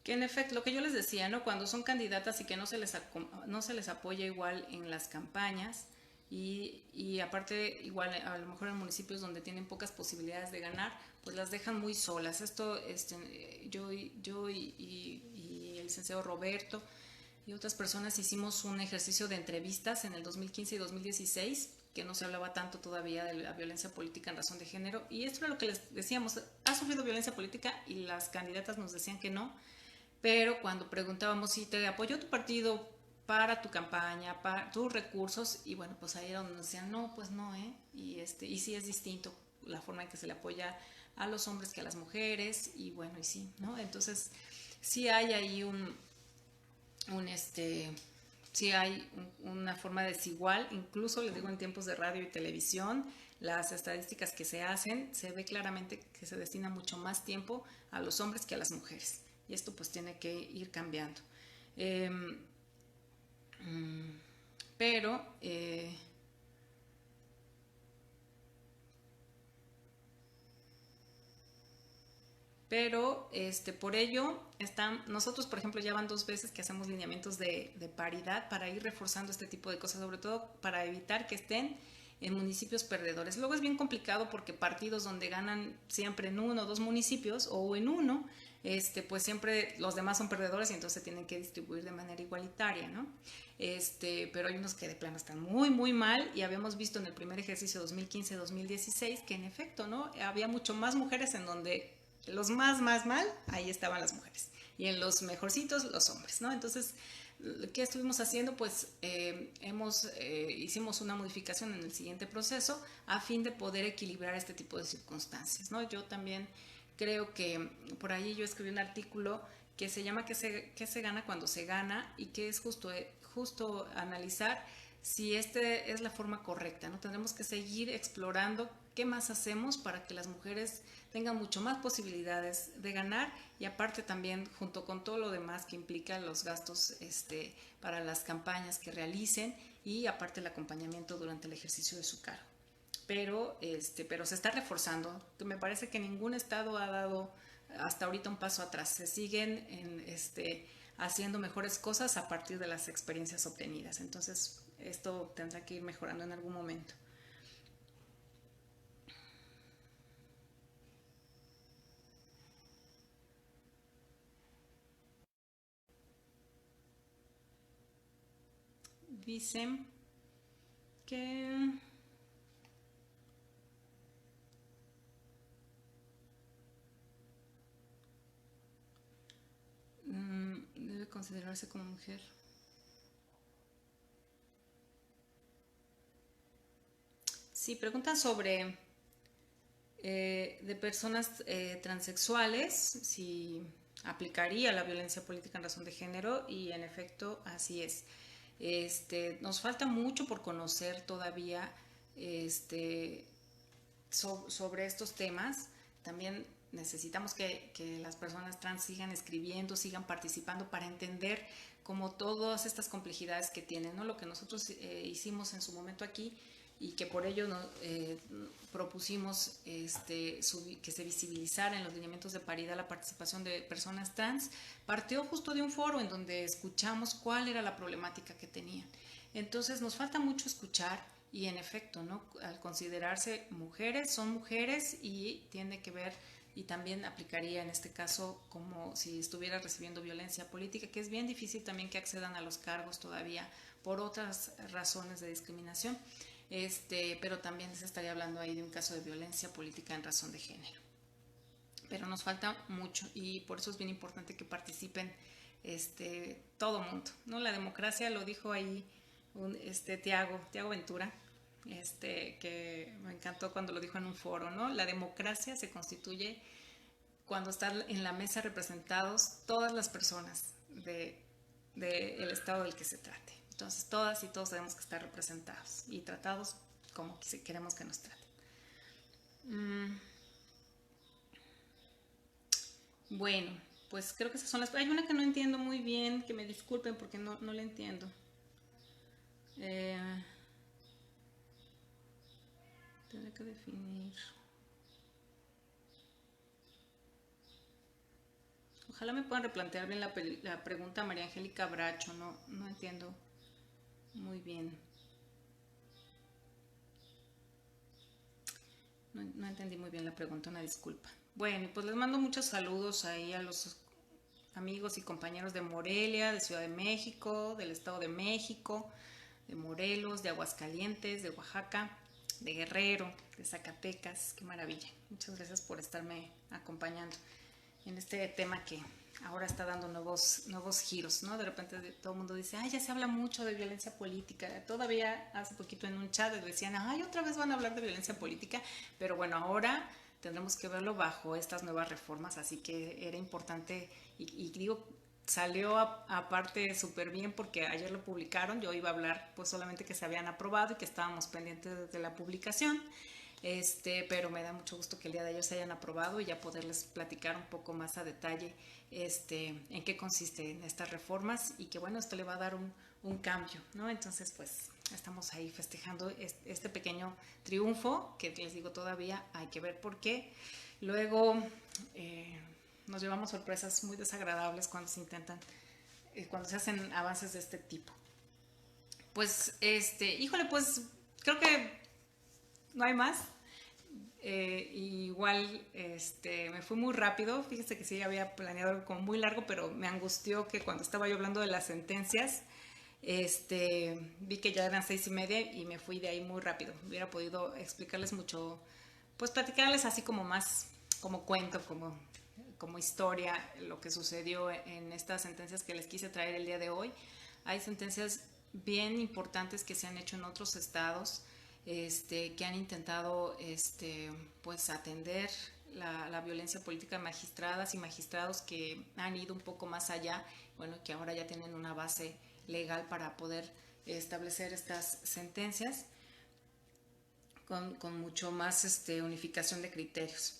que en efecto, lo que yo les decía, ¿no? Cuando son candidatas y que no se les apoya igual en las campañas y aparte igual a lo mejor en municipios donde tienen pocas posibilidades de ganar, pues las dejan muy solas. Esto, yo y el licenciado Roberto y otras personas hicimos un ejercicio de entrevistas en el 2015 y 2016 que no se hablaba tanto todavía de la violencia política en razón de género y esto era lo que les decíamos, ¿ha sufrido violencia política? Y las candidatas nos decían que no, pero cuando preguntábamos si te apoyó tu partido para tu campaña, para tus recursos, y bueno, pues ahí era donde nos decían, no, pues no, ¿eh? Y sí es distinto la forma en que se le apoya a los hombres que a las mujeres, y bueno, y sí, ¿no? Entonces, sí hay ahí un sí hay una forma desigual, incluso les digo en tiempos de radio y televisión, las estadísticas que se hacen, se ve claramente que se destina mucho más tiempo a los hombres que a las mujeres. Y esto pues tiene que ir cambiando. Eh, pero por ello nosotros por ejemplo ya van 2 veces que hacemos lineamientos de paridad para ir reforzando este tipo de cosas, sobre todo para evitar que estén en municipios perdedores. Luego es bien complicado porque partidos donde ganan siempre en 1 o 2 municipios o en uno, pues siempre los demás son perdedores y entonces se tienen que distribuir de manera igualitaria, ¿no? Pero hay unos que de plano están muy, muy mal y habíamos visto en el primer ejercicio 2015-2016 que en efecto, ¿no? Había mucho más mujeres en donde los más mal, ahí estaban las mujeres. Y en los mejorcitos, los hombres, ¿no? Entonces, ¿qué estuvimos haciendo? Pues hicimos una modificación en el siguiente proceso a fin de poder equilibrar este tipo de circunstancias, ¿no? Yo también creo que por ahí yo escribí un artículo que se llama ¿Qué se gana cuando se gana? Y que es justo analizar si esta es la forma correcta, ¿no? Tendremos que seguir explorando qué más hacemos para que las mujeres tengan mucho más posibilidades de ganar y aparte también junto con todo lo demás que implica los gastos para las campañas que realicen y aparte el acompañamiento durante el ejercicio de su cargo. Pero se está reforzando. Me parece que ningún estado ha dado hasta ahorita un paso atrás. Se siguen haciendo mejores cosas a partir de las experiencias obtenidas. Entonces, esto tendrá que ir mejorando en algún momento. Dicen que debe considerarse como mujer. Sí, preguntan sobre de personas transexuales, si aplicaría la violencia política en razón de género y en efecto así es. Nos falta mucho por conocer todavía este, sobre estos temas. También necesitamos que las personas trans sigan escribiendo, sigan participando para entender como todas estas complejidades que tienen, ¿no? Lo que nosotros hicimos en su momento aquí y que por ello propusimos que se visibilizara en los lineamientos de paridad la participación de personas trans, partió justo de un foro en donde escuchamos cuál era la problemática que tenían. Entonces nos falta mucho escuchar y en efecto, ¿no? Al considerarse mujeres, son mujeres y tiene que ver y también aplicaría en este caso como si estuviera recibiendo violencia política, que es bien difícil también que accedan a los cargos todavía por otras razones de discriminación, pero también se estaría hablando ahí de un caso de violencia política en razón de género. Pero nos falta mucho y por eso es bien importante que participen todo mundo, ¿no? La democracia lo dijo ahí Tiago Ventura, que me encantó cuando lo dijo en un foro, ¿no? La democracia se constituye cuando están en la mesa representados todas las personas del estado del que se trate. Entonces, todas y todos tenemos que estar representados y tratados como queremos que nos traten. Bueno, pues creo que esas son las... Hay una que no entiendo muy bien, que me disculpen porque no la entiendo. Eh, Tendré que definir. Ojalá me puedan replantear bien la pregunta, María Angélica Bracho, no entiendo muy bien. No entendí muy bien la pregunta, una disculpa. Bueno, pues les mando muchos saludos ahí a los amigos y compañeros de Morelia, de Ciudad de México, del Estado de México, de Morelos, de Aguascalientes, de Oaxaca, de Guerrero, de Zacatecas. Qué maravilla. Muchas gracias por estarme acompañando en este tema que ahora está dando nuevos giros, ¿no? De repente todo el mundo dice, ay, ya se habla mucho de violencia política. Todavía hace poquito en un chat decían, ay, otra vez van a hablar de violencia política, pero bueno, ahora tendremos que verlo bajo estas nuevas reformas, así que era importante, y digo, salió aparte súper bien porque ayer lo publicaron, yo iba a hablar pues solamente que se habían aprobado y que estábamos pendientes de la publicación, pero me da mucho gusto que el día de ayer se hayan aprobado y ya poderles platicar un poco más a detalle en qué consisten estas reformas y que bueno, esto le va a dar un cambio, ¿no? Entonces pues estamos ahí festejando este pequeño triunfo que les digo todavía hay que ver por qué. Luego nos llevamos sorpresas muy desagradables cuando se intentan, cuando se hacen avances de este tipo. Pues híjole, pues creo que no hay más. Igual me fui muy rápido, fíjese que sí había planeado algo como muy largo, pero me angustió que cuando estaba yo hablando de las sentencias, vi que ya eran 6:30 y me fui de ahí muy rápido. Hubiera podido explicarles mucho, pues platicarles así como más, como cuento, como historia, lo que sucedió en estas sentencias que les quise traer el día de hoy. Hay sentencias bien importantes que se han hecho en otros estados, que han intentado pues atender la violencia política de magistradas y magistrados que han ido un poco más allá, bueno, que ahora ya tienen una base legal para poder establecer estas sentencias con mucho más unificación de criterios.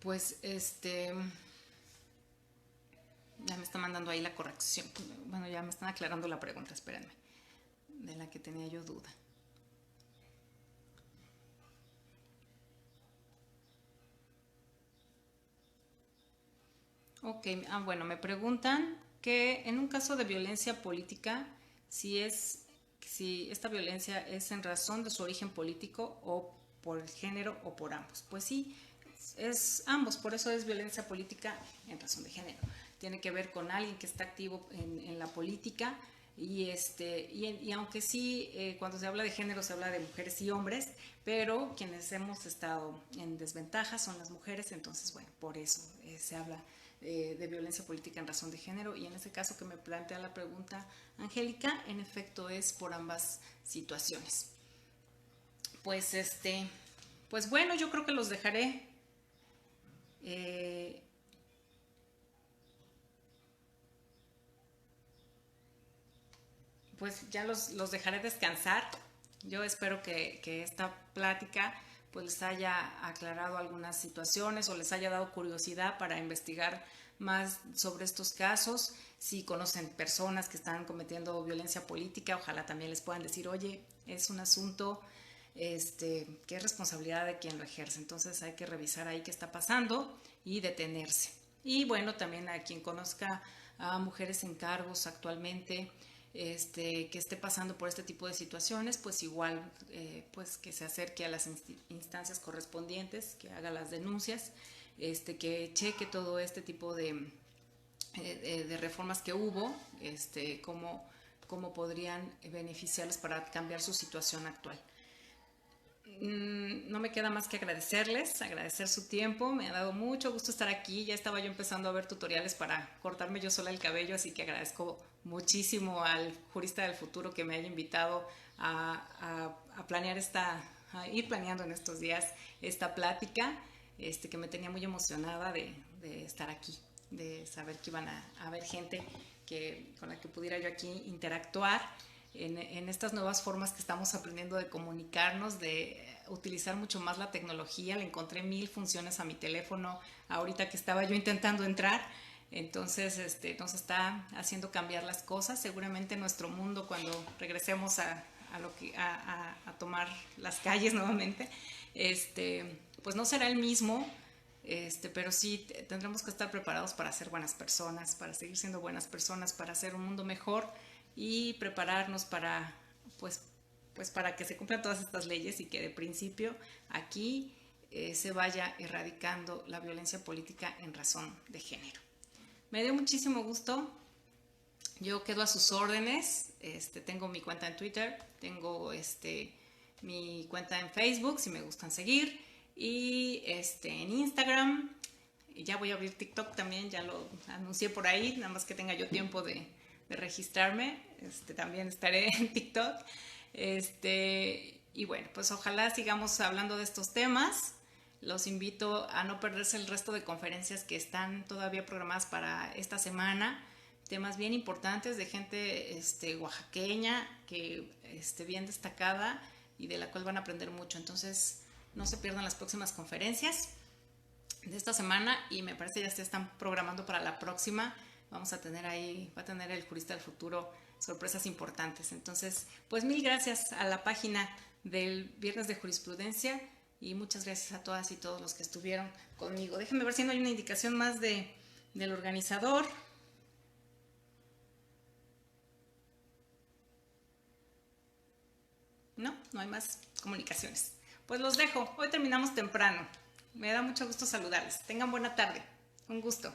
Pues ya me está mandando ahí la corrección. Bueno, ya me están aclarando la pregunta, espérenme, de la que tenía yo duda. Ok, bueno, me preguntan que en un caso de violencia política, si esta violencia es en razón de su origen político o por el género o por ambos. Pues sí, es ambos, por eso es violencia política en razón de género. Tiene que ver con alguien que está activo en la política y aunque sí, cuando se habla de género se habla de mujeres y hombres, pero quienes hemos estado en desventaja son las mujeres, entonces bueno, por eso se habla de violencia política en razón de género y en ese caso que me plantea la pregunta Angélica, en efecto es por ambas situaciones. Pues pues bueno, yo creo que los dejaré. eh, pues ya los dejaré descansar. Yo espero que esta plática pues les haya aclarado algunas situaciones o les haya dado curiosidad para investigar más sobre estos casos. Si conocen personas que están cometiendo violencia política, ojalá también les puedan decir, oye, es un asunto que es responsabilidad de quien lo ejerce. Entonces hay que revisar ahí qué está pasando y detenerse. Y bueno, también a quien conozca a mujeres en cargos actualmente, que esté pasando por este tipo de situaciones, pues igual pues que se acerque a las instancias correspondientes, que haga las denuncias, que cheque todo este tipo de reformas que hubo, cómo podrían beneficiarles para cambiar su situación actual. No me queda más que agradecer su tiempo, me ha dado mucho gusto estar aquí, ya estaba yo empezando a ver tutoriales para cortarme yo sola el cabello, así que agradezco muchísimo al jurista del futuro que me haya invitado a planear a ir planeando en estos días esta plática, que me tenía muy emocionada de estar aquí, de saber que iban a haber gente con la que pudiera yo aquí interactuar en estas nuevas formas que estamos aprendiendo de comunicarnos, de utilizar mucho más la tecnología. Le encontré 1000 funciones a mi teléfono ahorita que estaba yo intentando entrar. Entonces, nos está haciendo cambiar las cosas. Seguramente nuestro mundo, cuando regresemos a tomar las calles nuevamente, pues no será el mismo, pero sí tendremos que estar preparados para ser buenas personas, para seguir siendo buenas personas, para hacer un mundo mejor y prepararnos para, pues para que se cumplan todas estas leyes y que de principio aquí se vaya erradicando la violencia política en razón de género. Me dio muchísimo gusto. Yo quedo a sus órdenes. Tengo mi cuenta en Twitter, tengo mi cuenta en Facebook si me gustan seguir, y en Instagram. Ya voy a abrir TikTok también, ya lo anuncié por ahí, nada más que tenga yo tiempo de registrarme. También estaré en TikTok. Y bueno, pues ojalá sigamos hablando de estos temas. Los invito a no perderse el resto de conferencias que están todavía programadas para esta semana. Temas bien importantes de gente oaxaqueña, que bien destacada y de la cual van a aprender mucho. Entonces, no se pierdan las próximas conferencias de esta semana, y me parece ya se están programando para la próxima. Vamos a tener ahí, va a tener el Jurista del Futuro sorpresas importantes. Entonces, pues mil gracias a la página del Viernes de Jurisprudencia y muchas gracias a todas y todos los que estuvieron conmigo. Déjenme ver si no hay una indicación más del organizador. No, no hay más comunicaciones. Pues los dejo. Hoy terminamos temprano. Me da mucho gusto saludarles. Tengan buena tarde. Un gusto.